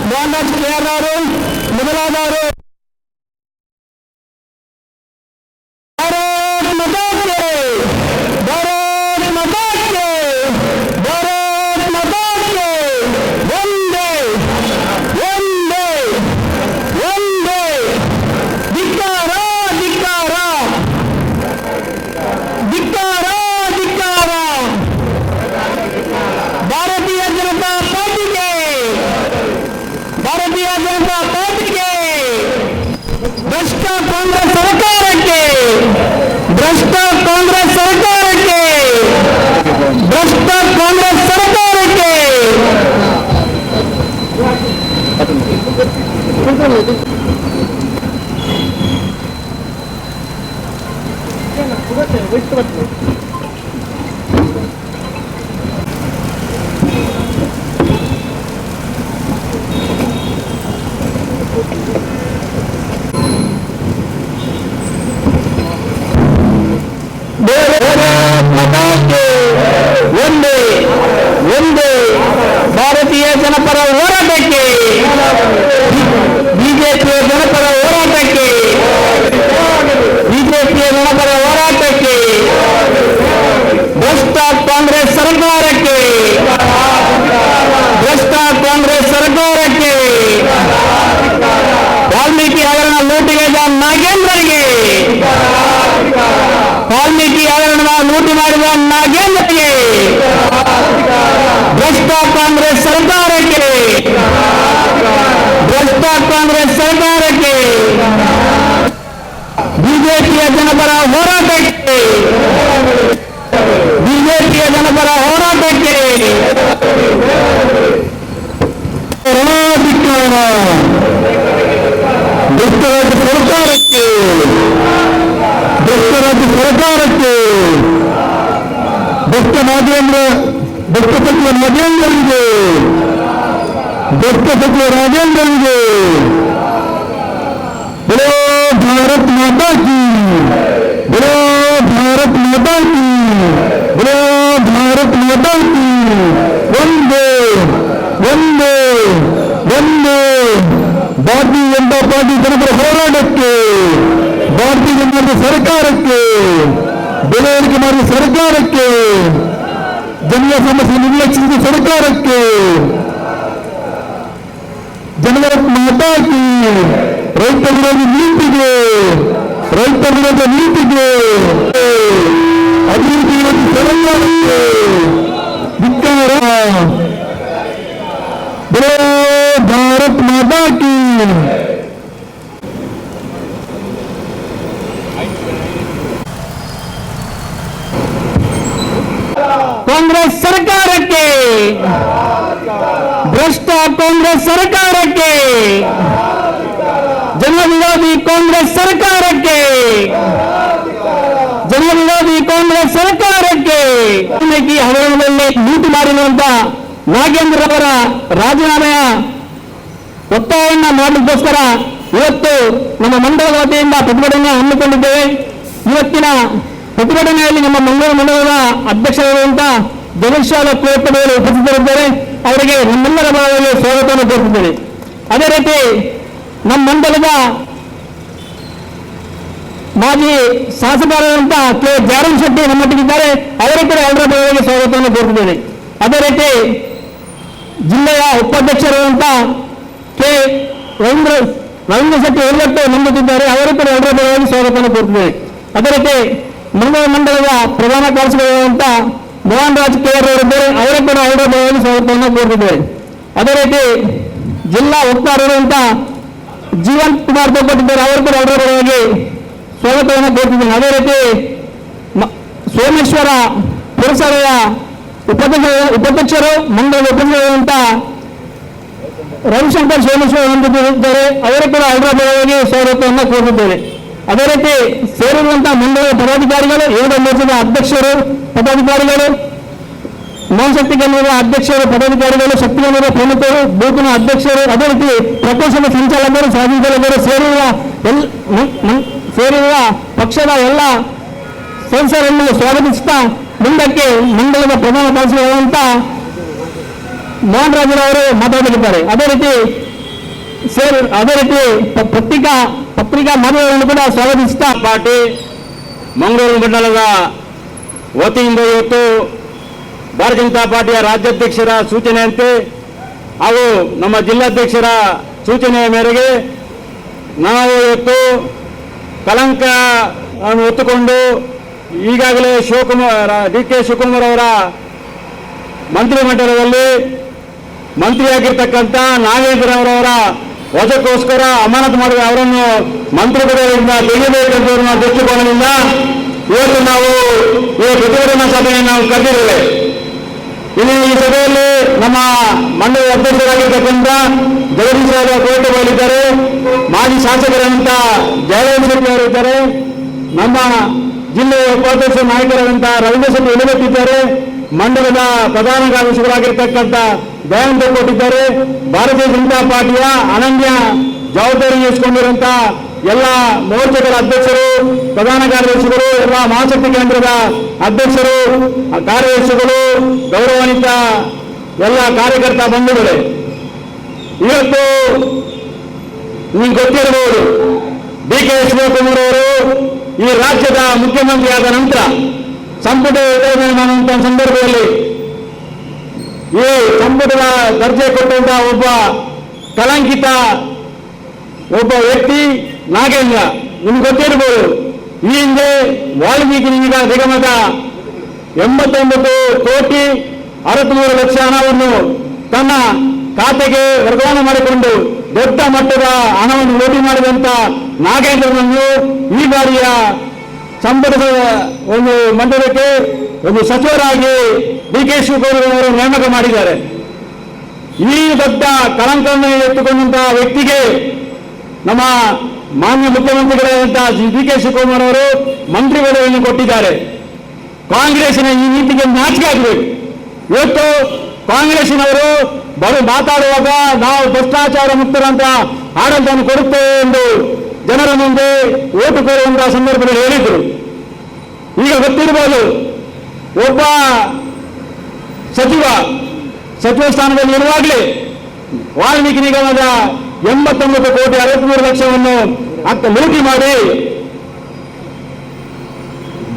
Mohan Raj KR ಅವರು ಮೊದಲಾದವರು ಭಾರತೀಯ ಜನಪರ ಹೋರಾಟಕ್ಕೆ ಬಿಜೆಪಿಯ ಜನಪರ ಹೋರಾಟಕ್ಕೆ ಬಿಜೆಪಿಯ ಜನಪರ ಹೋರಾಟಕ್ಕೆ ಭ್ರಷ್ಟ ಕಾಂಗ್ರೆಸ್ ಸರ್ಕಾರಕ್ಕೆ ಭ್ರಷ್ಟ ಕಾಂಗ್ರೆಸ್ ಸರ್ಕಾರಕ್ಕೆ ವಾಲ್ಮೀಕಿ ಹಗರಣ ಲೂಟಿಗೆ ನಾಗೇಂದ್ರರಿಗೆ ವಾಲ್ಮೀಕಿ ಹಗರಣದ ಲೂಟಿ ಮಾಡಿದ ನಾಗೇಂದ್ರರಿಗೆ ಭ್ರಷ್ಟ ಕಾಂಗ್ರೆಸ್ ಸರ್ಕಾರಕ್ಕೆ ಭ್ರಷ್ಟ ಕಾಂಗ್ರೆಸ್ ಸರ್ಕಾರಕ್ಕೆ ಬಿಜೆಪಿಯ ಜನಪರ ಹೋರಾಟಕ್ಕೆ ಬಿಜೆಪಿಯ ಜನಪರ ಹೋರಾಟಕ್ಕೆ ಭ್ರಷ್ಟರಾಜ್ಯ ಸರ್ಕಾರಕ್ಕೆ ಭ್ರಷ್ಟರಾಜ್ಯ ಸರ್ಕಾರಕ್ಕೆ ಭ್ರಷ್ಟ ನಾಗೇಂದ್ರ ಭ್ರಷ್ಟ ಸಚಿವ ನಾಗೇಂದ್ರರಿಗೆ ಭ್ರಷ್ಟ ಸಚಿವ ರಾಜೇಂದ್ರರಿಗೆ बोलो भारत माता की बोलो भारत माता की बोलो भारत माता की वंदे वंदे वंदे भारतीय जनता पार्टी जनपರ ಹೋರಾಟಕ್ಕೆ ಭಾರತೀಯ ಜನತಾ ಸರ್ಕಾರಕ್ಕೆ ಬೆಲೆ ಏರಿಕೆ ಮಾಡಿದ ಸರ್ಕಾರಕ್ಕೆ ಜನರ ಸಮಸ್ಯೆ ನಿರ್ಲಕ್ಷಿಸಿದ ಸರ್ಕಾರಕ್ಕೆ ಜನರ ಮಾತಾ की ರೈತ ವಿರೋಧಿ ನೀತಿಗೆ ರೈತ ವಿರೋಧ ನೀತಿಗೆ ಅಭಿವೃದ್ಧಿ ವಿರೋಧಿ ಸರ್ಕಾರಕ್ಕೆ ಧಿಕ್ಕಾರ बोलो भारत माता की ಕಾಂಗ್ರೆಸ್ ಸರ್ಕಾರಕ್ಕೆ ಭ್ರಷ್ಟ ಕಾಂಗ್ರೆಸ್ ಸರ್ಕಾರಕ್ಕೆ ಜನವಿರೋಧಿ ಕಾಂಗ್ರೆಸ್ ಸರ್ಕಾರಕ್ಕೆ ಜನವಿರೋಧಿ ಕಾಂಗ್ರೆಸ್ ಸರ್ಕಾರಕ್ಕೆ ವಾಲ್ಮೀಕಿ ಹಗರಣದಲ್ಲಿ ಲೂಟಿ ಮಾಡಿರುವಂತ ನಾಗೇಂದ್ರ ಅವರ ರಾಜೀನಾಮೆಯ ಒತ್ತಾಯವನ್ನ ಮಾಡಲಿಕ್ಕೋಸ್ಕರ ಇವತ್ತು ನಮ್ಮ ಮಂಡಲದ ವತಿಯಿಂದ ಪ್ರತಿಭಟನೆ ಹಮ್ಮಿಕೊಂಡಿದ್ದೇವೆ. ಇವತ್ತಿನ ಪ್ರತಿಭಟನೆಯಲ್ಲಿ ನಮ್ಮ ಮಂಗಳೂರು ಮಂಡಲದ ಅಧ್ಯಕ್ಷರಾಗಿರುವಂತಹ ಗಣೇಶ್ ಕೋಟೆಯವರು ಉಪಸ್ಥಿತರಿದ್ದಾರೆ. ಅವರಿಗೆ ನಮ್ಮೆಲ್ಲರ ಭಾಗದಲ್ಲಿ ಸ್ವಾಗತವನ್ನು ಕೋರುತ್ತಿದ್ದೇನೆ. ಅದೇ ರೀತಿ ನಮ್ಮ ಮಂಡಲದ ಮಾಜಿ ಶಾಸಕರಾದಂತಹ ಕೆ ಜಾರಂ ಶೆಟ್ಟಿ ನಮ್ಮೊಟ್ಟಿಗಿದ್ದಾರೆ. ಅವರ ಕೂಡ ಎಲ್ಲರ ಭಾಗದಲ್ಲಿ ಸ್ವಾಗತವನ್ನು ಕೋರುತ್ತಿದ್ದೇನೆ. ಅದೇ ರೀತಿ ಜಿಲ್ಲೆಯ ಉಪಾಧ್ಯಕ್ಷರಾದಂತಹ ಕೆ ರವೀಂದ್ರ ಶೆಟ್ಟಿ ಎಲ್ಲಟ್ಟು ನಂಬುತ್ತಿದ್ದಾರೆ. ಅವರು ಕೂಡ ಎಲ್ಲರ ಭಾಗದಲ್ಲಿ ಸ್ವಾಗತವನ್ನು ಕೋರುತ್ತಿದ್ದೇನೆ. ಅದೇ ರೀತಿ ಮಂಗಳೂರು ಮಂಡಲದ ಪ್ರಧಾನ ಕಾರ್ಯದರ್ಶಿಯಾದಂತಹ ಮೋಹನ್ ರಾಜ್ KR ಅವರಿದ್ದಾರೆ. ಅವರ ಕೂಡ ಎಲ್ಲರ ಭಾಗದಲ್ಲಿ ಸ್ವಾಗತವನ್ನು ಕೋರುತ್ತಿದ್ದೇವೆ. ಅದೇ ರೀತಿ ಜಿಲ್ಲಾ ವಕ್ತಾರರಾದಂತಹ ಜೀವಂತ್ ಕುಮಾರ್ ಕೊಟ್ಟಿದ್ದಾರೆ. ಅವರು ಕೂಡ ಎಲ್ಲರ ಭಾಗವಾಗಿ ಸ್ವಾಗತವನ್ನು ಕೋರುತ್ತಿದ್ದೇನೆ. ಅದೇ ರೀತಿ ಸೋಮೇಶ್ವರ ಪುರಸಭೆಯ ಉಪಾಧ್ಯಕ್ಷರು ಮಂಡಲದ ಉಪಾಧ್ಯಕ್ಷರಾದಂತಹ ರವಿಶಂಕರ್ ಸೋಮೇಶ್ವರ ಹೊಂದಿದ್ದಾರೆ. ಅವರು ಕೂಡ ಎಲ್ಲರ ಭಾಗವಾಗಿ ಸ್ವಾಗತವನ್ನು ಕೋರುತ್ತಿದ್ದೇವೆ. ಅದೇ ರೀತಿ ಸೇರಿರುವಂತಹ ಮಂಡಲದ ಪದಾಧಿಕಾರಿಗಳು, 7 ಮೋರ್ಚಾದ ಅಧ್ಯಕ್ಷರು, ಪದಾಧಿಕಾರಿಗಳು, ಮಹಾಶಕ್ತಿ ಕೇಂದ್ರದ ಅಧ್ಯಕ್ಷರು, ಪದಾಧಿಕಾರಿಗಳು, ಶಕ್ತಿ ಕೇಂದ್ರದ ಪ್ರಮುಖರು, ಬೂತಿನ ಅಧ್ಯಕ್ಷರು, ಅದೇ ರೀತಿ ಪ್ರಕೋಷ್ಠದ ಸಂಚಾಲಕರು, ಸಾಧಿಸಲಕರು ಸೇರಿರುವ ಪಕ್ಷದ ಎಲ್ಲ ಸದಸ್ಯರನ್ನು ಸ್ವಾಗತಿಸುತ್ತಾ ಮುಂದಕ್ಕೆ ಮಂಡಲದ ಪ್ರಧಾನ ಕಾರ್ಯದರ್ಶಿಯಾದಂತಹ ಮೋಹನ್ ರಾಜರವರು ಮಾತನಾಡಲಿದ್ದಾರೆ. ಅದೇ ರೀತಿ ಅದೇ ರೀತಿ ಪತ್ರಿಕಾ ಮಾಧ್ಯಮಗಳನ್ನು ಕೂಡ ಸ್ವಾಗತಿಸ್ತಾ ಪಾರ್ಟಿ ಮಂಗಳೂರು ಮಂಡಲದ ವತಿಯಿಂದ ಇವತ್ತು ಭಾರತೀಯ ಜನತಾ ಪಾರ್ಟಿಯ ರಾಜ್ಯಾಧ್ಯಕ್ಷರ ಸೂಚನೆಯಂತೆ ಹಾಗೂ ನಮ್ಮ ಜಿಲ್ಲಾಧ್ಯಕ್ಷರ ಸೂಚನೆಯ ಮೇರೆಗೆ ನಾವು ಇವತ್ತು ಕಲಂಕ ಹೊತ್ತುಕೊಂಡು ಈಗಾಗಲೇ ಡಿ.ಕೆ. ಶಿವಕುಮಾರ್ ಅವರ ಮಂತ್ರಿಮಂಡಲದಲ್ಲಿ ಮಂತ್ರಿಯಾಗಿರ್ತಕ್ಕಂಥ ನಾಗೇಂದ್ರ ಅವರವರ ವಜಕ್ಕೋಸ್ಕರ ಅಮಾನತು ಮಾಡಿದ ಅವರನ್ನು ಮಂತ್ರಿ ಪದವಿಯಿಂದ ತೆಗೆಯಬೇಕೆಂಬ ದೃಷ್ಟಿಕೋನದಿಂದ ಇವತ್ತು ನಾವು ಈ ಪ್ರತಿಭಟನಾ ಸಭೆಯನ್ನು ನಾವು ಕರೆದಿದ್ದೇವೆ. ಇನ್ನು ಈ ಸಭೆಯಲ್ಲಿ ನಮ್ಮ ಮಂಡಲದ ಅಧ್ಯಕ್ಷರಾಗಿರ್ತಕ್ಕಂಥ ಜಗದೀಶ್ ಅವರ ಕೋಟೆಗಳಿದ್ದಾರೆ, ಮಾಜಿ ಶಾಸಕರಂತ ಜಯರಾಮ್ ಶೆಟ್ಟಿ ಅವರಿದ್ದಾರೆ, ನಮ್ಮ ಜಿಲ್ಲೆಯ ಉಪಾಧ್ಯಕ್ಷ ನಾಯಕರಾದಂಥ ರವೀಂದ್ರ ಶೆಟ್ಟಿ ಇಳಿಬೆಟ್ಟಿದ್ದಾರೆ, ಮಂಡಲದ ಪ್ರಧಾನ ಕಾರ್ಯದರ್ಶಿಗಳಾಗಿರ್ತಕ್ಕಂಥ ದಯಾನಂದ ಕೊಟ್ಟಿದ್ದಾರೆ. ಭಾರತೀಯ ಜನತಾ ಪಾರ್ಟಿಯ ಅನನ್ಯ ಜವಾಬ್ದಾರಿ ವಹಿಸಿಕೊಂಡಿರುವಂಥ ಎಲ್ಲ ಮೋರ್ಚಾಗಳ ಅಧ್ಯಕ್ಷರು, ಪ್ರಧಾನ ಕಾರ್ಯದರ್ಶಿಗಳು, ಎಲ್ಲ ಮಹಾಶಕ್ತಿ ಕೇಂದ್ರದ ಅಧ್ಯಕ್ಷರು, ಕಾರ್ಯದರ್ಶಿಗಳು, ಗೌರವಾನ್ವಿತ ಎಲ್ಲ ಕಾರ್ಯಕರ್ತ ಬಂಧುಗಳೇ, ಇವತ್ತು ನಿಮ್ಗೆ ಗೊತ್ತಿರಬಹುದು ಡಿ.ಕೆ. ಶಿವಕುಮಾರ್ ಅವರು ಈ ರಾಜ್ಯದ ಮುಖ್ಯಮಂತ್ರಿ ಆದ ನಂತರ ಸಂಪುಟ ವಿಭಜನೆ ಮಾಡುವಂತಹ ಸಂದರ್ಭದಲ್ಲಿ ಈ ಸಂಪುಟದ ದರ್ಜೆ ಕೊಟ್ಟಂತಹ ಒಬ್ಬ ಕಲಂಕಿತ ಒಬ್ಬ ವ್ಯಕ್ತಿ ನಾಗೇಂದ್ರ. ನಿಮ್ಗೆ ಗೊತ್ತಿರಬಹುದು, ಈ ಹಿಂದೆ ವಾಲ್ಮೀಕಿ ನಿಗಮದ 89 ಕೋಟಿ 63 ಲಕ್ಷ ಹಣವನ್ನು ತನ್ನ ಖಾತೆಗೆ ವರ್ಗಾವಣೆ ಮಾಡಿಕೊಂಡು ದೊಡ್ಡ ಮಟ್ಟದ ಹಣವನ್ನು ಲೂಟಿ ಮಾಡಿದಂತ ನಾಗೇಂದ್ರನನ್ನು ಈ ಬಾರಿಯ ಸಂಪುಟದ ಒಂದು ಮಂಡಲಕ್ಕೆ ಒಂದು ಸಚಿವರಾಗಿ ಡಿ.ಕೆ. ಶಿವಕುಮಾರ್ ಅವರು ನೇಮಕ ಮಾಡಿದ್ದಾರೆ. ಈ ದೊಡ್ಡ ಕಳಂಕವನ್ನು ಎತ್ತುಕೊಂಡಂತಹ ವ್ಯಕ್ತಿಗೆ ನಮ್ಮ ಮಾನ್ಯ ಮುಖ್ಯಮಂತ್ರಿಗಳಾದಂತಹ ಡಿ.ಕೆ. ಶಿವಕುಮಾರ್ ಅವರು ಮಂತ್ರಿ ಪದವಿಯನ್ನು ಕೊಟ್ಟಿದ್ದಾರೆ. ಕಾಂಗ್ರೆಸ್ಸಿನ ಈ ನೀತಿಗೆ ನಾಚಿಕೆ ಆಗಬೇಕು. ಇವತ್ತು ಕಾಂಗ್ರೆಸ್ಸಿನವರು ಮಾತಾಡುವಾಗ ನಾವು ಭ್ರಷ್ಟಾಚಾರ ಮುಕ್ತರಂತ ಆಡಳಿತವನ್ನು ಕೊಡುತ್ತೇವೆ ಎಂದು ಜನರ ಮುಂದೆ ಓಟು ಕೋರುವಂತಹ ಸಂದರ್ಭದಲ್ಲಿ ಹೇಳಿದರು. ಈಗ ಗೊತ್ತಿರಬಹುದು, ಒಬ್ಬ ಸಚಿವ ಸ್ಥಾನದಲ್ಲಿ ಇರುವಾಗಲೇ ವಾಲ್ಮೀಕಿ ನಿಗಮದ 89 ಕೋಟಿ 63 ಲಕ್ಷವನ್ನು ಲೂಟಿ ಮಾಡಿ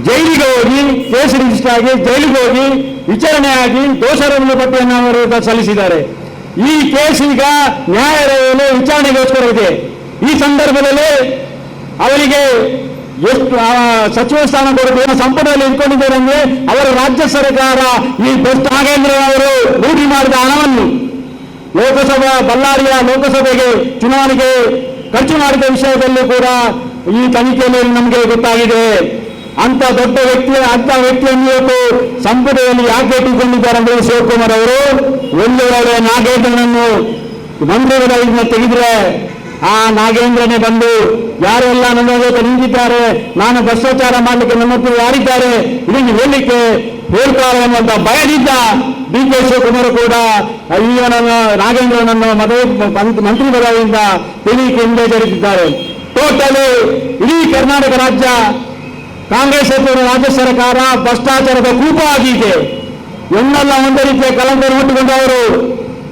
ಜೈಲಿಗೆ ಹೋಗಿ ಕೇಸ್ ರಿಜಿಸ್ಟರ್ ಆಗಿ ಜೈಲಿಗೆ ಹೋಗಿ ವಿಚಾರಣೆ ಆಗಿ ದೋಷಾರೋಪಣೆ ಪಟ್ಟಿಯನ್ನು ಅವರು ಸಲ್ಲಿಸಿದ್ದಾರೆ. ಈ ಕೇಸ್ ಈಗ ನ್ಯಾಯಾಲಯದಲ್ಲಿ ವಿಚಾರಣೆಗೋಸ್ಕರ ಇದೆ. ಈ ಸಂದರ್ಭದಲ್ಲಿ ಅವರಿಗೆ ಎಷ್ಟು ಸಚಿವ ಸ್ಥಾನ ಕೊಡಬೇಕು ಸಂಪುಟದಲ್ಲಿ ಇಟ್ಕೊಂಡಿದ್ದಾರೆ ಅಂದ್ರೆ ಅವರ ರಾಜ್ಯ ಸರ್ಕಾರ ಈ ನಾಗೇಂದ್ರ ಅವರು ಲೂಟಿ ಮಾಡಿದ ಹಣವನ್ನು ಬಳ್ಳಾರಿಯ ಲೋಕಸಭೆಗೆ ಚುನಾವಣೆಗೆ ಖರ್ಚು ಮಾಡಿದ ವಿಷಯದಲ್ಲೂ ಕೂಡ ಈ ತನಿಖೆಯಲ್ಲಿ ನಮಗೆ ಗೊತ್ತಾಗಿದೆ. ಅಂತ ದೊಡ್ಡ ವ್ಯಕ್ತಿಯನ್ನು ಇವತ್ತು ಸಂಪುಟದಲ್ಲಿ ಯಾಕೆ ಇಟ್ಟುಕೊಂಡಿದ್ದಾರೆ ಅಂದ್ರೆ ಶಿವಕುಮಾರ್ ಅವರು ಒಂದು ವೇಳೆ ನಾಗೇಂದ್ರನನ್ನು ಮಂತ್ರಿ ಪದವಿಯಿಂದ ತೆಗೆದ್ರೆ ಆ ನಾಗೇಂದ್ರನೇ ಬಂದು ಯಾರೆಲ್ಲ ನನ್ನ ಜೊತೆ ನಿಂತಿದ್ದಾರೆ, ನಾನು ಭ್ರಷ್ಟಾಚಾರ ಮಾಡಲಿಕ್ಕೆ ನನ್ನ ಹತ್ರ ಯಾರಿದ್ದಾರೆ ಇದನ್ನು ಹೇಳಲಿಕ್ಕೆ ಹೇಳ್ತಾರೆ ಅನ್ನುವಂಥ ಭಯದಿಂದ ಡಿ.ಕೆ. ಶಿವಕುಮಾರ್ ಕೂಡ ನಾಗೇಂದ್ರನನ್ನು ಮಂತ್ರಿ ಪದವಿಯಿಂದ ತೆಗೆಯಲಿಕ್ಕೆ ಹಿಂದೆ ಸರಿಸಿದ್ದಾರೆ. ಟೋಟಲಿ ಇಡೀ ಕರ್ನಾಟಕ ರಾಜ್ಯ ಕಾಂಗ್ರೆಸ್ ರಾಜ್ಯ ಸರ್ಕಾರ ಭ್ರಷ್ಟಾಚಾರದ ಕೂಪ ಆಗಿದೆ. ಎನ್ನೆಲ್ಲ ಒಂದು ರೀತಿಯ ಕಲಂಕ ಹುಟ್ಟುಕೊಂಡವರು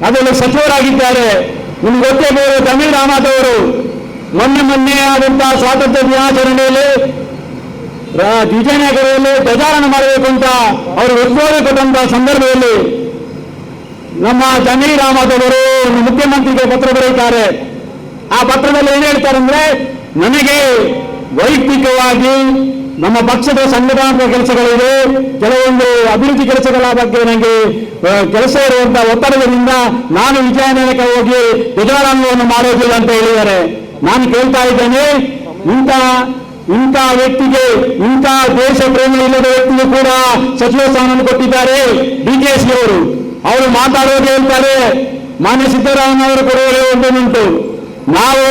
ಅದರಲ್ಲಿ ಸಚಿವರಾಗಿದ್ದಾರೆ. ನಿಮ್ಗೆ ಗೊತ್ತೇ ಬೇರೆ ಜಮೀರ್ ಅಹಮದ್ ಅವರು ಮೊನ್ನೆ ಆದಂತಹ ಸ್ವಾತಂತ್ರ್ಯ ದಿನಾಚರಣೆಯಲ್ಲಿ ವಿಜಯನಗರದಲ್ಲಿ ಧ್ವಜಾರೋಹಣ ಮಾಡಬೇಕು ಅಂತ ಅವರು ಒತ್ತುವರಿ ಕೊಟ್ಟಂತಹ ಸಂದರ್ಭದಲ್ಲಿ ನಮ್ಮ ಜಮೀರ್ ಅಹಮದ್ ಅವರು ಮುಖ್ಯಮಂತ್ರಿಗೆ ಪತ್ರ ಬರೆಯುತ್ತಾರೆ. ಆ ಪತ್ರದಲ್ಲಿ ಏನ್ ಹೇಳ್ತಾರೆ ಅಂದ್ರೆ, ನನಗೆ ವೈಯಕ್ತಿಕವಾಗಿ ನಮ್ಮ ಪಕ್ಷದ ಸಂಘಟನಾತ್ಮಕ ಕೆಲಸಗಳಿವೆ, ಕೆಲವೊಂದು ಅಭಿವೃದ್ಧಿ ಕೆಲಸಗಳ ಬಗ್ಗೆ ನನಗೆ ಕೆಲಸ ಇರುವಂತಹ ಒತ್ತಡದಿಂದ ನಾನು ವಿಜಯನಗರಕ್ಕೆ ಹೋಗಿ ಧ್ವಜಾರೋಹಣವನ್ನು ಮಾಡೋದಿಲ್ಲ ಅಂತ ಹೇಳಿದ್ದಾರೆ. ನಾನು ಕೇಳ್ತಾ ಇದ್ದೇನೆ, ಇಂಥ ವ್ಯಕ್ತಿಗೆ, ಇಂಥ ದೇಶ ಪ್ರೇಮ ಇಲ್ಲದ ವ್ಯಕ್ತಿಗೆ ಕೂಡ ಸಚಿವ ಸ್ಥಾನವನ್ನು ಕೊಟ್ಟಿದ್ದಾರೆ ಡಿ.ಕೆ.ಸಿ ಅವರು ಮಾತಾಡೋದು ಹೇಳ್ತಾರೆ. ಮಾನ್ಯ ಸಿದ್ದರಾಮಯ್ಯ ಅವರು ಕೊಡುವ ಒಂದುಂಟು, ನಾವು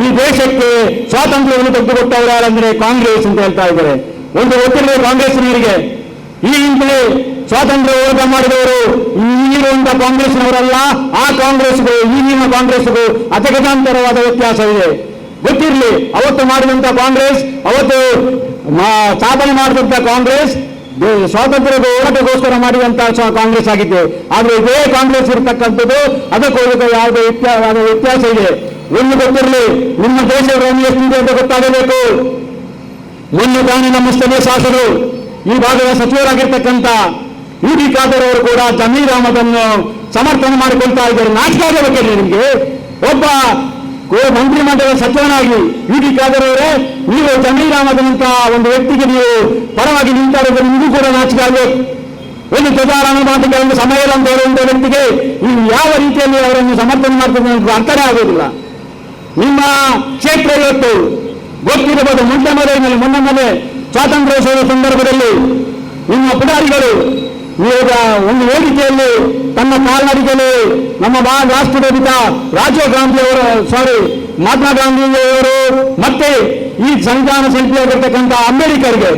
ಈ ದೇಶಕ್ಕೆ ಸ್ವಾತಂತ್ರ್ಯವನ್ನು ತೆಗೆದುಕೊಟ್ಟವರು ಯಾರಂದ್ರೆ ಕಾಂಗ್ರೆಸ್ ಅಂತ ಹೇಳ್ತಾ ಇದ್ದಾರೆ. ಒಂದು ಗೊತ್ತಿರುವ ಕಾಂಗ್ರೆಸ್ನವರಿಗೆ ಈ ಹಿಂದೆ ಸ್ವಾತಂತ್ರ್ಯ ಹೋರಾಟ ಮಾಡಿದವರು ಈಗಿರುವಂತಹ ಕಾಂಗ್ರೆಸ್ನವರಲ್ಲ. ಆ ಕಾಂಗ್ರೆಸ್ಗೂ ಈಗಿನ ಕಾಂಗ್ರೆಸ್ಗೂ ಅಜಗಜಾಂತರವಾದ ವ್ಯತ್ಯಾಸವಿದೆ. ಗೊತ್ತಿರಲಿ, ಅವತ್ತು ಮಾಡಿದಂತ ಕಾಂಗ್ರೆಸ್, ಅವತ್ತು ಸ್ಥಾಪನೆ ಮಾಡಿದಂತ ಕಾಂಗ್ರೆಸ್ ಸ್ವಾತಂತ್ರ್ಯದ ಹೋರಾಟಗೋಸ್ಕರ ಮಾಡಿದಂತಹ ಕಾಂಗ್ರೆಸ್ ಆಗಿತ್ತು. ಆದ್ರೆ ಇದೇ ಕಾಂಗ್ರೆಸ್ ಇರತಕ್ಕಂಥದ್ದು ಅದಕ್ಕೂ ಯಾವುದೇ ವ್ಯತ್ಯಾಸ ಇದೆ. ಒಂದು ಗೊತ್ತಿರಲಿ, ನಿಮ್ಮ ದೇಶದ ರಣಿ ಎಷ್ಟಿದೆ ಅಂತ ಗೊತ್ತಾಗಬೇಕು. ಮೊನ್ನೆ ತಾನೇ ನಮ್ಮ ಸ್ಥಳೀಯ ಶಾಸಕರು, ಈ ಭಾಗದ ಸಚಿವರಾಗಿರ್ತಕ್ಕಂಥ ಯುಟಿ ಖಾದರ್ ಅವರು ಕೂಡ ಜಮೀರ್ ಅಹಮದನ್ನು ಸಮರ್ಥನೆ ಮಾಡಿಕೊಳ್ತಾ ಇದ್ದಾರೆ. ನಾಚಿಕೆ ಆಗಬೇಕೇನೆ ನಿಮಗೆ? ಒಬ್ಬ ಮಂತ್ರಿಮಂಡಲದ ಸಚಿವನಾಗಿ ಯುಟಿ ಖಾದರ್ ಅವರೇ, ನೀವು ಜಮೀರ್ ಅಹಮದನಂತ ಒಂದು ವ್ಯಕ್ತಿಗೆ ನೀವು ಪರವಾಗಿ ನಿಂತಾ ಇರೋದು ನಿಮಗೂ ಕೂಡ ನಾಚಿಕೆ ಆಗಬೇಕು. ಒಂದು ಪ್ರಜಾರಾಣ ಮಾತಿಗೆ ಒಂದು ಸಮಯ ಅಂತ ಹೇಳುವಂಥ ವ್ಯಕ್ತಿಗೆ ನೀವು ಯಾವ ರೀತಿಯಲ್ಲಿ ಅವರನ್ನು ಸಮರ್ಥನೆ ಮಾಡ್ತದೆ ಅಂತ ಅರ್ಥನೇ ಆಗೋದಿಲ್ಲ. ನಿಮ್ಮ ಕ್ಷೇತ್ರ ಇವತ್ತು ಗೊತ್ತಿರಬಹುದು. ಮೊನ್ನೆ ಸ್ವಾತಂತ್ರ್ಯೋತ್ಸವದ ಸಂದರ್ಭದಲ್ಲಿ ನಿಮ್ಮ ಪುಡಾರಿಗಳು ಈಗ ಒಂದು ವೇದಿಕೆಯಲ್ಲಿ ತನ್ನ ಕಾಲ್ನಡಿಗೆಯಲ್ಲಿ ನಮ್ಮ ರಾಷ್ಟ್ರಪಿತ ರಾಜೀವ್ ಗಾಂಧಿ ಮಹಾತ್ಮ ಗಾಂಧಿಯವರು ಮತ್ತೆ ಈ ಸಂವಿಧಾನ ಶಿಲ್ಪಿಯಾಗಿರ್ತಕ್ಕಂಥ ಅಂಬೇಡ್ಕರ್ಗೆ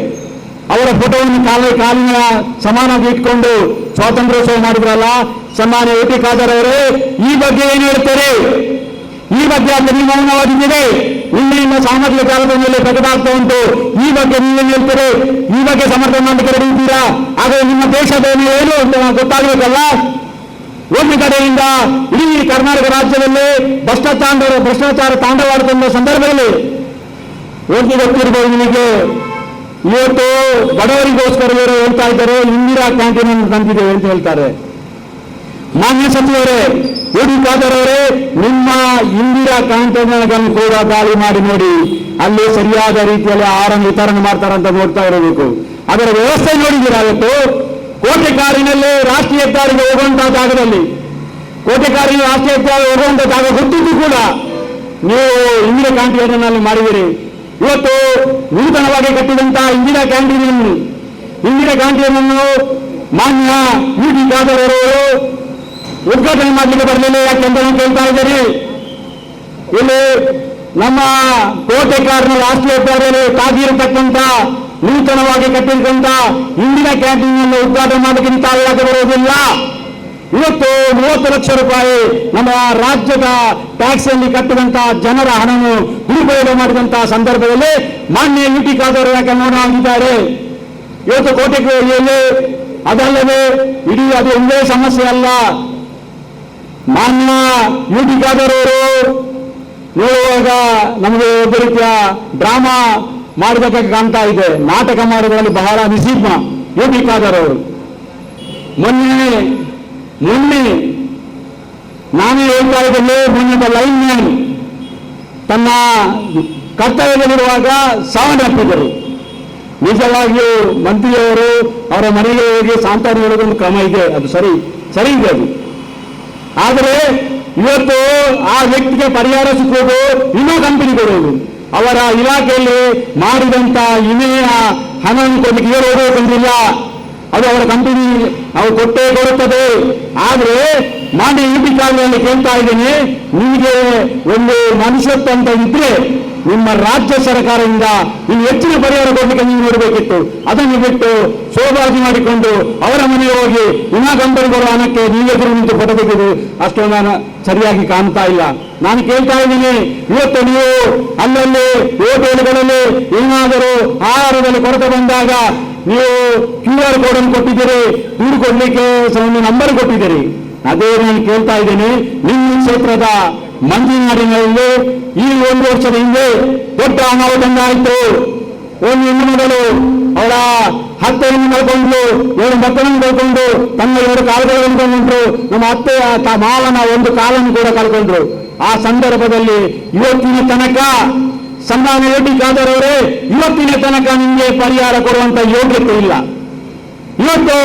ಅವರ ಫೋಟೋವನ್ನು ಕಾಲಿನ ಸಮಾನಾಗಿ ಇಟ್ಕೊಂಡು ಸ್ವಾತಂತ್ರ್ಯೋತ್ಸವ ಮಾಡಿದ್ರಲ್ಲ. ಸನ್ಮಾನ್ಯ ಯುಟಿ ಖಾದರ್ ಅವರೇ, ಈ ಬಗ್ಗೆ ಏನು ಹೇಳ್ತಾರೆ? ಈ ಬಗ್ಗೆ ಅಂತ ನೀವು ಮೌನವಾಗಿದ್ದೀರಿ. ನಿನ್ನೆಯಿಂದ ಸಾಮಾಜಿಕ ಜಾಲತಾಣದಲ್ಲಿ ಪ್ರಕಟಾಗ್ತಾ ಉಂಟು. ಈ ಬಗ್ಗೆ ನೀವೇನು ಹೇಳ್ತೀರಿ? ಈ ಬಗ್ಗೆ ಸಮರ್ಥನೆ ಮಾಡಲಿಕ್ಕೆ ರೆಡಿ ಇದ್ದೀರಾ? ಆದರೆ ನಿಮ್ಮ ದೇಶದ ಏನು ಅಂತ ಗೊತ್ತಾಗಬೇಕಲ್ಲ. ಒಂದು ಕಡೆಯಿಂದ ಇಡೀ ಕರ್ನಾಟಕ ರಾಜ್ಯದಲ್ಲಿ ಭ್ರಷ್ಟಾಚಾರ ತಾಂಡವಾಡುತ್ತಿರುವ ಸಂದರ್ಭದಲ್ಲಿ ಒಂದು ಗೊತ್ತಿರಬಹುದು ನಿಮಗೆ, ಇವತ್ತು ಬಡವರಿಗೋಸ್ಕರ ಇವರು ಹೇಳ್ತಾ ಇದ್ದಾರೆ ಇಂದಿರಾ ಕ್ಯಾಂಟೀನ್ ಅನ್ನು ತಂದಿದ್ದೇವೆ ಅಂತ ಹೇಳ್ತಾರೆ. ಮಾನ್ಯ ಸಚಿವರೇ, ಯುಟಿ ಖಾದರ್ ಅವರೇ, ನಿಮ್ಮ ಇಂದಿರಾ ಕ್ಯಾಂಟೀನ್ ಕೂಡ ದಾಳಿ ಮಾಡಿ ನೋಡಿ, ಅಲ್ಲಿ ಸರಿಯಾದ ರೀತಿಯಲ್ಲಿ ಆಹಾರ ವಿತರಣೆ ಮಾಡ್ತಾರಂತ ನೋಡ್ತಾ ಇರಬೇಕು. ಅದರ ವ್ಯವಸ್ಥೆ ನೋಡಿದ್ದೀರಾ? ಇವತ್ತು ಕೋಟೆಕಾರಿನಲ್ಲಿ ರಾಷ್ಟ್ರೀಯ ಹೆದ್ದಾರಿಗೆ ಹೋಗುವಂತಹ ಜಾಗದಲ್ಲಿ, ಕೋಟೆಕಾರಿನ ರಾಷ್ಟ್ರೀಯ ಹೆದ್ದಾರಿ ಹೋಗುವಂತಹ ಜಾಗ ಗೊತ್ತಿದ್ದು ಕೂಡ ನೀವು ಇಂದಿರಾ ಕ್ಯಾಂಟೀನ್ ಅಲ್ಲಿ ಮಾಡಿದಿರಿ. ಇವತ್ತು ನೂತನವಾಗಿ ಕಟ್ಟಿದಂತಹ ಇಂದಿರಾ ಕ್ಯಾಂಟೀನ್ ಅನ್ನು ಮಾನ್ಯ ಯುಟಿ ಖಾದರ್ ಅವರು ಉದ್ಘಾಟನೆ ಮಾಡಲಿಕ್ಕೆ ಬರಲಿಲ್ಲ. ಯಾಕೆಂತ ಕೇಳ್ತಾ ಇದ್ದೀರಿ? ಇಲ್ಲಿ ನಮ್ಮ ಕೋಟೆಕಾರಿನ ರಾಷ್ಟ್ರೀಯ ಹೆದ್ದಾರಿಯಲ್ಲಿ ಕಾದಿರತಕ್ಕಂಥ ನೂತನವಾಗಿ ಕಟ್ಟಿರ್ತಕ್ಕಂಥ ಇಂದಿರಾ ಕ್ಯಾಂಟೀನ್ ಅನ್ನು ಉದ್ಘಾಟನೆ ಮಾಡಲಿಕ್ಕೆ ತಾವು ಯಾಕೆ ಬರುವುದಿಲ್ಲ? ಇವತ್ತು 30 ಲಕ್ಷ ರೂಪಾಯಿ ನಮ್ಮ ರಾಜ್ಯದ ಟ್ಯಾಕ್ಸ್ ಅಲ್ಲಿ ಕಟ್ಟಿದಂತಹ ಜನರ ಹಣವನ್ನು ದುರುಪಯೋಗ ಮಾಡಿದಂತಹ ಸಂದರ್ಭದಲ್ಲಿ ಮಾನ್ಯ ಯುಟಿ ಖಾದರ್ ಯಾಕೆ ಮೌನ ಆಗಿದ್ದಾರೆ? ಇವತ್ತು ಕೋಟೆಯಲ್ಲಿ ಅದಲ್ಲದೆ ಇಡೀ ಅದು ಒಂದೇ ಸಮಸ್ಯೆ ಅಲ್ಲ. ಮಾನ್ಯ ಯುಟಿ ಖಾದರ್ ಅವರು ನೋಡುವಾಗ ನಮಗೆ ಒಬ್ಬ ರೀತಿಯ ಡ್ರಾಮಾ ಮಾಡಬೇಕಾಗಿ ಕಾಣ್ತಾ ಇದೆ. ನಾಟಕ ಮಾಡುವುದರಲ್ಲಿ ಬಹಳ ನಿಸೀಮ ಯುಟಿ ಖಾದರ್ ಅವರು. ಮೊನ್ನೆ ನಾನೇ ಹೇಳ್ತಾ ಇದ್ದೇನೆ, ಮೊನ್ನೆ ಲೈನ್ ಮ್ಯಾನ್ ತನ್ನ ಕರ್ತವ್ಯದಲ್ಲಿರುವಾಗ ಸಾವನ್ನಪ್ಪಿದರು. ನಿಜವಾಗಿಯೂ ಮಂತ್ರಿಯವರು ಅವರ ಮನೆಗೆ ಹೋಗಿ ಸಾಂತ್ವನ ಹೇಳೋದೊಂದು ಕ್ರಮ ಇದೆ, ಅದು ಸರಿ ಇದೆ ಅದು. ಆದರೆ ಇವತ್ತು ಆ ವ್ಯಕ್ತಿಗೆ ಪರಿಹಾರ ಸಿಕ್ಕುವುದು ವಿಮಾ ಕಂಪನಿ ಕೊಡುವುದು. ಅವರ ಇಲಾಖೆಯಲ್ಲಿ ಮಾಡಿದಂತ ವಿಮೆಯ ಹಣವನ್ನು ಕೊಡಲಿಕ್ಕೆ ಏನು ಹೋಗಬೇಕಂತಿಲ್ಲ, ಅದು ಅವರ ಕಂಪನಿ ಅವರು ಕೊಟ್ಟೇ ಕೊಡುತ್ತದೆ. ಆದರೆ ಮಾನ್ಯ ಯುಟಿ ಖಾದರ್ ಕೇಳ್ತಾ ಇದ್ದೇನೆ, ನಿಮಗೆ ಒಂದು ಮನುಷ್ಯತ್ವ ಅಂತ ಇದ್ರೆ ನಿಮ್ಮ ರಾಜ್ಯ ಸರ್ಕಾರದಿಂದ ಇನ್ನು ಹೆಚ್ಚಿನ ಪರಿಹಾರ ಕೊಡಲಿಕ್ಕೆ ನೀವು ನೋಡಬೇಕಿತ್ತು. ಅದನ್ನು ಬಿಟ್ಟು ಶೋಭಾಜಿ ಮಾಡಿಕೊಂಡು ಅವರ ಮನೆಗೆ ಹೋಗಿ ವಿಮಾ ಕಂಪನಿಗಳ ಹಣಕ್ಕೆ ನೀವೆದುರು ನಿಂತು ಫೋಟೋ ತೆಗೆದು ಅಷ್ಟು ನಾನು ಸರಿಯಾಗಿ ಕಾಣ್ತಾ ಇಲ್ಲ. ನಾನು ಕೇಳ್ತಾ ಇದ್ದೀನಿ, ಇವತ್ತು ನೀವು ಅಲ್ಲಲ್ಲಿ ಹೋಟೆಲ್ಗಳಲ್ಲಿ ಏನಾದರೂ ಆಹಾರದಲ್ಲಿ ಕೊರತೆ ಬಂದಾಗ ನೀವು QR ಕೋಡ್ ಅನ್ನು ಕೊಟ್ಟಿದ್ದೀರಿ, ದುಡ್ಡು ಕೊಡ್ಲಿಕ್ಕೆ ಒಂದು ನಂಬರ್ ಕೊಟ್ಟಿದ್ದೀರಿ. ಅದೇ ನಾನು ಕೇಳ್ತಾ ಇದ್ದೇನೆ, ನಿಮ್ಮ ಕ್ಷೇತ್ರದ ಮಂಜಿನಾಡಿನಲ್ಲಿ ಈ 1 ವರ್ಷದ ಹಿಂದೆ ದೊಡ್ಡ ಅನಾಹುತವಾಯಿತು. ಒಂದು ಹೆಣ್ಣು ಮಗಳು ಅವಳ ಹತ್ತೆಯನ್ನು ಕಳ್ಕೊಂಡ್ರು, 7 ಮಕ್ಕಳನ್ನು ಕಳ್ಕೊಂಡು, ತನ್ನ 2 ಕಾಲುಗಳನ್ನು ಕಳ್ಕೊಂಡ್ರು, ನಮ್ಮ ಅತ್ತೆಯ ಮಾವನ 1 ಕಾಲನ್ನು ಕೂಡ ಕಳ್ಕೊಂಡ್ರು. ಆ ಸಂದರ್ಭದಲ್ಲಿ ಇವತ್ತಿನ ತನಕ ಸನ್ಮಾನ್ಯ ಯುಟಿ ಖಾದರ್ ಅವರೇ, ಇವತ್ತಿನ ತನಕ ನಿಮಗೆ ಪರಿಹಾರ ಕೊಡುವಂತ ಯೋಗ್ಯತೆ ಇಲ್ಲ. ಇವತ್ತು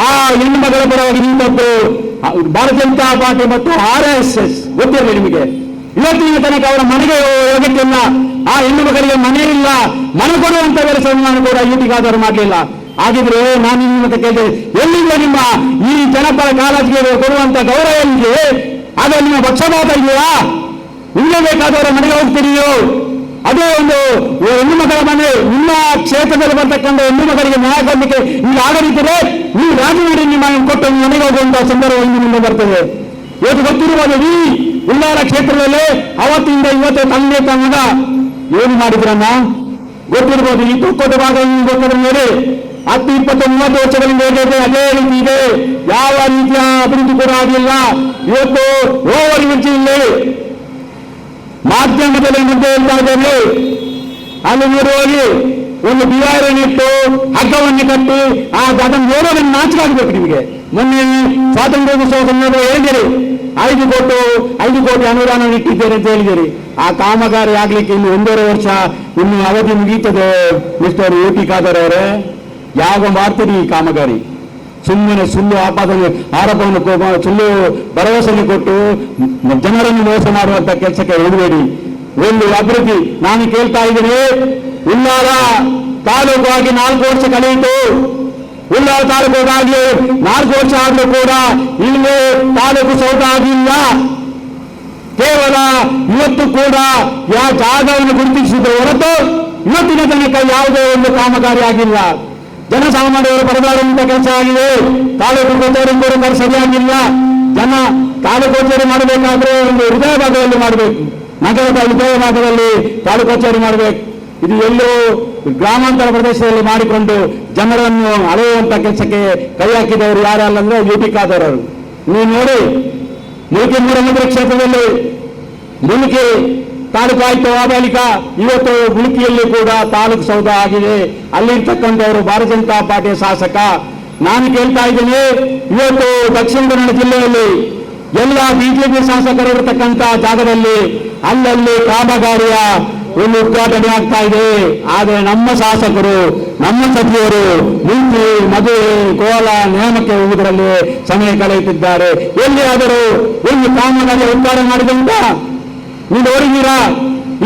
ಆ ಹೆಣ್ಣು ಮಗಳ ಪರವಾಗಿ ನಿಂತದ್ದು ಭಾರತೀಯ ಜನತಾ ಪಾರ್ಟಿ ಮತ್ತು RSS ಗೊತ್ತಿರಲಿ ನಿಮಗೆ. ಇವತ್ತಿನ ತನಕ ಅವರ ಮನೆಗೆ ಯೋಗ್ಯತೆ ಇಲ್ಲ, ಆ ಹೆಣ್ಣು ಮಕ್ಕಳಿಗೆ ಮನೆ ಇಲ್ಲ, ಮನೆ ಕೊಡುವಂತ ಕೆಲಸವನ್ನು ಕೂಡ ಯುಟಿ ಖಾದರ್ ಮಾಡಲಿಲ್ಲ. ಹಾಗಿದ್ರೆ ನಾನು ನಿಮ್ಮ ಕೇಳಿದೆ, ಎಲ್ಲಿಂದ ನಿಮ್ಮ ಈ ಜನಪರ ಕಾಲೇಜಿಗೆ ಕೊಡುವಂತ ಗೌರವ ಎಲ್ಲಿಗೆ? ಆಗ ನಿಮ್ಮ ಪಕ್ಷಪಾತ ಇದೆಯಾ? ನಿಮಗೆ ಬೇಕಾದವರ ಮನೆಗೆ ಹೋಗ್ತೀರಿಯೋ? ಅದೇ ಒಂದು ಹೆಣ್ಣು ಮಕ್ಕಳ ಮನೆ, ನಿಮ್ಮ ಕ್ಷೇತ್ರದಲ್ಲಿ ಬರ್ತಕ್ಕಂಥ ಹೆಣ್ಣು ಮಕ್ಕಳಿಗೆ ನ್ಯಾಯ ಕೊಡಲಿಕ್ಕೆ ಈಗ ಆಗದಿದ್ದರೆ ನೀವು ರಾಜೀನಾಮೆ ನಿಮ್ಮ ಕೊಟ್ಟು ಮನೆಗೆ ಹೋಗುವಂತಹ ಸಂದರ್ಭ ಮುಂದೆ ಬರ್ತದೆ. ಇವತ್ತು ಗೊತ್ತಿರುವುದು ಈ ಉಳ್ಳಾಲ ಕ್ಷೇತ್ರದಲ್ಲಿ ಅವತ್ತಿಂದ ಇವತ್ತು ತಂದೆ ತಮ್ಮಗ ಏನು ಮಾಡಿದ್ರನ್ನ ಗೊತ್ತಿರ್ಬೋದು. ಈ ತುಪ್ಪದ ಭಾಗ ಗೊತ್ತಿರೋ ಮೇಲೆ 10, 20, 30 ವರ್ಷಗಳಿಂದ ಹೇಗಿದೆ ಅದೇ ರೀತಿ ಇದೆ. ಯಾವ ರೀತಿಯ ಅಭಿವೃದ್ಧಿ ಕೂಡ ಆಗಲಿಲ್ಲ. ಇವತ್ತು ಓವರ್ ಮಿರ್ಚಿ ಇಲ್ಲಿ ಮಾಧ್ಯಮದಲ್ಲಿ ಮುಂದೆ ಹೇಳ್ತಾ ಇದ್ದೇವೆ. ಅಲ್ಲಿ ನೋಡುವಾಗಿ ಒಂದು ಬಿವಾರನಿಟ್ಟು ಹಗ್ಗವನ್ನು ಕಟ್ಟಿ ಅದನ್ನು ನೋಡೋದನ್ನು ನಾಚಿಕೆ ಆಗಬೇಕು ನಿಮಗೆ. ಮೊನ್ನೆ ಸ್ವಾತಂತ್ರ್ಯೋತ್ಸವ ಸಂದರ್ಭ ಹೇಳಿದಿರಿ 5 ಕೋಟಿ ಅನುದಾನ ಇಟ್ಟಿದ್ದೇನೆ ಅಂತ ಹೇಳಿದಿರಿ. ಆ ಕಾಮಗಾರಿ ಆಗ್ಲಿಕ್ಕೆ ಇನ್ನು 1.5 ವರ್ಷ ಇನ್ನು ಅವಧಿ ಮುಗೀತದೆ. ಮಿಸ್ಟರ್ UT ಖಾದರ್ ಅವರೇ, ಯಾವಾಗ ಮಾಡ್ತೀರಿ ಈ ಕಾಮಗಾರಿ? ಸುಮ್ಮನೆ ಸುಳ್ಳು ಆರೋಪವನ್ನು ಸುಳ್ಳು ಭರವಸೆಯನ್ನು ಕೊಟ್ಟು ಜನರನ್ನು ಮೋಸ ಮಾಡುವಂತ ಕೆಲಸಕ್ಕೆ ಇಡಬೇಡಿ. ಒಂದು ಅಭಿವೃದ್ಧಿ ನಾನು ಕೇಳ್ತಾ ಇದ್ದೀನಿ. ಉಳ್ಳಾಲ ತಾಲೂಕು ಆಗಿ 4 ವರ್ಷ ಕಳೆಯಿತು. ಉಳ್ಳಾಲ ತಾಲೂಕಾಗಿ 4 ವರ್ಷ ಆದರೂ ಕೂಡ ಇಲ್ಲಿ ತಾಲೂಕು ಸೌಧ ಆಗಿಲ್ಲ. ಕೇವಲ ಇವತ್ತು ಕೂಡ ಜಾಗವನ್ನು ಗುರುತಿಸಿದ ಹೊರತು ಇವತ್ತಿನ ತನಕ ಯಾವುದೇ ಒಂದು ಕಾಮಗಾರಿ ಆಗಿಲ್ಲ. ಜನಸಾಮಾನ್ಯರು ಪರದಾಡುವಂತ ಕೆಲಸ ಆಗಿದೆ. ತಾಲೂಕು ಕಚೇರಿ ಕೂಡ ಸರಿಯಾಗಿಲ್ಲ. ಜನ ತಾಲೂಕು ಕಚೇರಿ ಮಾಡಬೇಕಾದ್ರೆ ಒಂದು ಹೃದಯ ಭಾಗದಲ್ಲಿ ಮಾಡಬೇಕು, ನಗರದ ಹೃದಯ ಭಾಗದಲ್ಲಿ ತಾಲೂಕು ಕಚೇರಿ ಮಾಡಬೇಕು. ಇದು ಎಲ್ಲೋ ಗ್ರಾಮಾಂತರ ಪ್ರದೇಶದಲ್ಲಿ ಮಾಡಿಕೊಂಡು ಜನರನ್ನು ಅಳೆಯುವಂತ ಕೆಲಸಕ್ಕೆ ಕೈ ಹಾಕಿದವರು ಯಾರಲ್ಲ ಅಂದ್ರೆ UT ಖಾದರ್ ಅವರು. ನೀವು ನೋಡಿ, ಮುಲ್ಕಿ ಮೂಡಮಂದಿರ ಕ್ಷೇತ್ರದಲ್ಲಿ ಮುಲ್ಕಿ ತಾಲೂಕು ಆಯ್ತು. ಆ ಬಳಿಕ ಇವತ್ತು ಮುಲ್ಕಿಯಲ್ಲಿ ಕೂಡ ತಾಲೂಕು ಸೌಧ ಆಗಿದೆ. ಅಲ್ಲಿರ್ತಕ್ಕಂಥವರು ಭಾರತೀಯ ಜನತಾ ಪಾರ್ಟಿಯ ಶಾಸಕ. ನಾನು ಕೇಳ್ತಾ ಇದ್ದೀನಿ, ಇವತ್ತು ದಕ್ಷಿಣ ಕನ್ನಡ ಜಿಲ್ಲೆಯಲ್ಲಿ ಎಲ್ಲ ಬಿಜೆಪಿ ಶಾಸಕರು ಇರತಕ್ಕಂಥ ಜಾಗದಲ್ಲಿ ಅಲ್ಲಲ್ಲಿ ಕಾಮಗಾರಿಯ ಒಂದು ಉದ್ಘಾಟನೆ ಆಗ್ತಾ ಇದೆ. ಆದರೆ ನಮ್ಮ ಶಾಸಕರು, ನಮ್ಮ ಸಚಿವರು ಮುಂಚೆ ಮದುವೆ ಕೋಲ ನೇಮಕ್ಕೆ ಹೋಗುವುದರಲ್ಲಿ ಸಮಯ ಕಳೆಯುತ್ತಿದ್ದಾರೆ. ಎಲ್ಲಿಯಾದರೂ ಒಂದು ಕಾಮಗಾರಿಯ ಉದ್ಘಾಟನೆ ಮಾಡಿದಂತ ನೀವು ನೋಡಿದ್ದೀರಾ?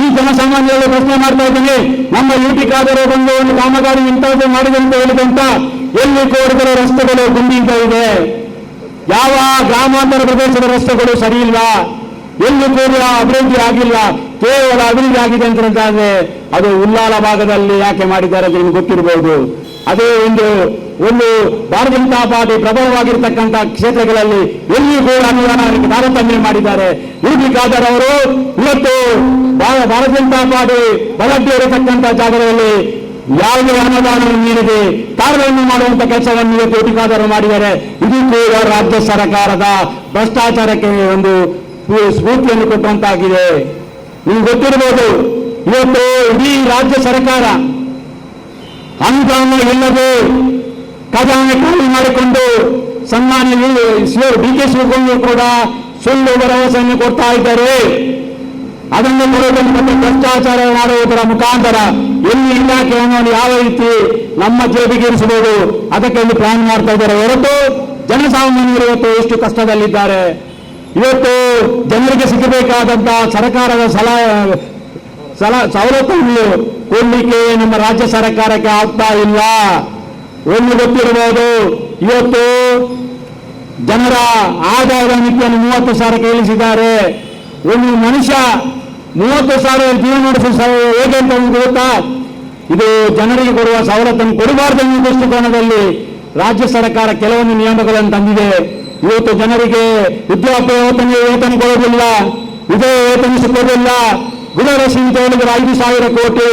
ಈ ಜನಸಾಮಾನ್ಯರಲ್ಲಿ ಪ್ರಶ್ನೆ ಮಾಡ್ತಾ ಇದ್ದೀನಿ. ನಮ್ಮ UT ಖಾದರ್ ಬಂದು ಒಂದು ಕಾಮಗಾರಿ ಇಂಥದ್ದು ಮಾಡಿದಂತ ಹೇಳಿದಂತ ಎಲ್ಲಿ ಕೋಡಿದರೆ ರಸ್ತೆಗಳು ಗುಂಡಿಂತ ಇದೆ. ಯಾವ ಗ್ರಾಮಾಂತರ ಪ್ರದೇಶದ ರಸ್ತೆಗಳು ಸರಿ ಇಲ್ಲ. ಎಲ್ಲಿ ಕೂಡ ಅಭಿವೃದ್ಧಿ ಆಗಿಲ್ಲ. ಕೇವಲ ಅಭಿವೃದ್ಧಿ ಆಗಿದೆ ಅಂತಂದ್ರೆ ಅದು ಉಳ್ಳಾಲ ಭಾಗದಲ್ಲಿ ಯಾಕೆ ಮಾಡಿದ್ದಾರೆ ಅಂತ ನಿಮ್ಗೆ ಗೊತ್ತಿರಬಹುದು. ಅದೇ ಒಂದು ಭಾರತೀಯ ಜನತಾ ಪಾರ್ಟಿ ಪ್ರಬಲವಾಗಿರ್ತಕ್ಕಂಥ ಕ್ಷೇತ್ರಗಳಲ್ಲಿ ಎಲ್ಲಿ ಕೂಡ ಅನುದಾನಕ್ಕೆ ತಾರತಮ್ಯ ಮಾಡಿದ್ದಾರೆ. UT ಖಾದರ್ ಅವರು ಇವತ್ತು ಭಾರತೀಯ ಜನತಾ ಪಾರ್ಟಿ ಬಲಕ್ಕೆ ಇರತಕ್ಕಂಥ ಜಾಗದಲ್ಲಿ ಯಾವುದೇ ಅನುದಾನವನ್ನು ನೀಡದೆ ಕಾರ್ಯವನ್ನು ಮಾಡುವಂತ ಕೆಲಸವನ್ನು ಇವತ್ತು UT ಖಾದರ್ ಮಾಡಿದ್ದಾರೆ. ಇದು ಕೂಡ ರಾಜ್ಯ ಸರ್ಕಾರದ ಭ್ರಷ್ಟಾಚಾರಕ್ಕೆ ಒಂದು ಸ್ಫೂರ್ತಿಯನ್ನು ಕೊಟ್ಟಂತಾಗಿದೆ. ನಿಮ್ಗೆ ಗೊತ್ತಿರಬಹುದು, ಇವತ್ತು ಇಡೀ ರಾಜ್ಯ ಸರ್ಕಾರ ಅನುದಾನ ಇಲ್ಲದೆ ಖಜಾನೆ ಖಾಲಿ ಮಾಡಿಕೊಂಡು ಸನ್ಮಾನ್ಯ DK ಶಿವಕುಮಾರ್ ಕೂಡ ಸುಳ್ಳು ಭರವಸೆಯನ್ನು ಕೊಡ್ತಾ ಇದ್ದಾರೆ. ಅದನ್ನು ಮತ್ತೆ ಭ್ರಷ್ಟಾಚಾರ ಮಾಡುವುದರ ಮುಖಾಂತರ ಎಲ್ಲಿ ಇಲಾಖೆಯನ್ನು ಯಾವ ರೀತಿ ನಮ್ಮ ಜೇಬಿಗೆ ಇರಿಸಬಹುದು ಅದಕ್ಕೆ ಒಂದು ಪ್ಲಾನ್ ಮಾಡ್ತಾ ಇದ್ದಾರೆ ಹೊರತು ಜನಸಾಮಾನ್ಯರು ಇವತ್ತು ಎಷ್ಟು ಕಷ್ಟದಲ್ಲಿದ್ದಾರೆ. ಇವತ್ತು ಜನರಿಗೆ ಸಿಗಬೇಕಾದಂತ ಸರ್ಕಾರದ ಸವಲತ್ತನ್ನು ಕೊಡಲಿಕ್ಕೆ ನಮ್ಮ ರಾಜ್ಯ ಸರ್ಕಾರಕ್ಕೆ ಆಗ್ತಾ ಇಲ್ಲ. ಒಂದು ಗೊತ್ತಿರಬಹುದು, ಇವತ್ತು ಜನರ ಆದಾಯದ ಮಿತಿಯನ್ನು 30,000 ಇಳಿಸಿದ್ದಾರೆ. ಒಂದು ಮನುಷ್ಯ 30,000 ಜೀವನ ನಡೆಸುವ ಹೇಗೆ ಅಂತ ಗೊತ್ತಾ? ಇದು ಜನರಿಗೆ ಕೊಡುವ ಸವಲತ್ತನ್ನು ಕೊಡಬಾರ್ದು ಎನ್ನುವ ದೃಷ್ಟಿಕೋನದಲ್ಲಿ ರಾಜ್ಯ ಸರ್ಕಾರ ಕೆಲವೊಂದು ನಿಯಮಗಳನ್ನು ತಂದಿದೆ. ಇವತ್ತು ಜನರಿಗೆ ವೇತನ ಕೊಡೋದಿಲ್ಲ, ಇದೇ ವೇತನ ಸಿಗೋದಿಲ್ಲ. ಗೃಹಲಕ್ಷ್ಮಿ ಅಂತ ಹೇಳಿದ್ರೆ 5,000 ಕೋಟಿ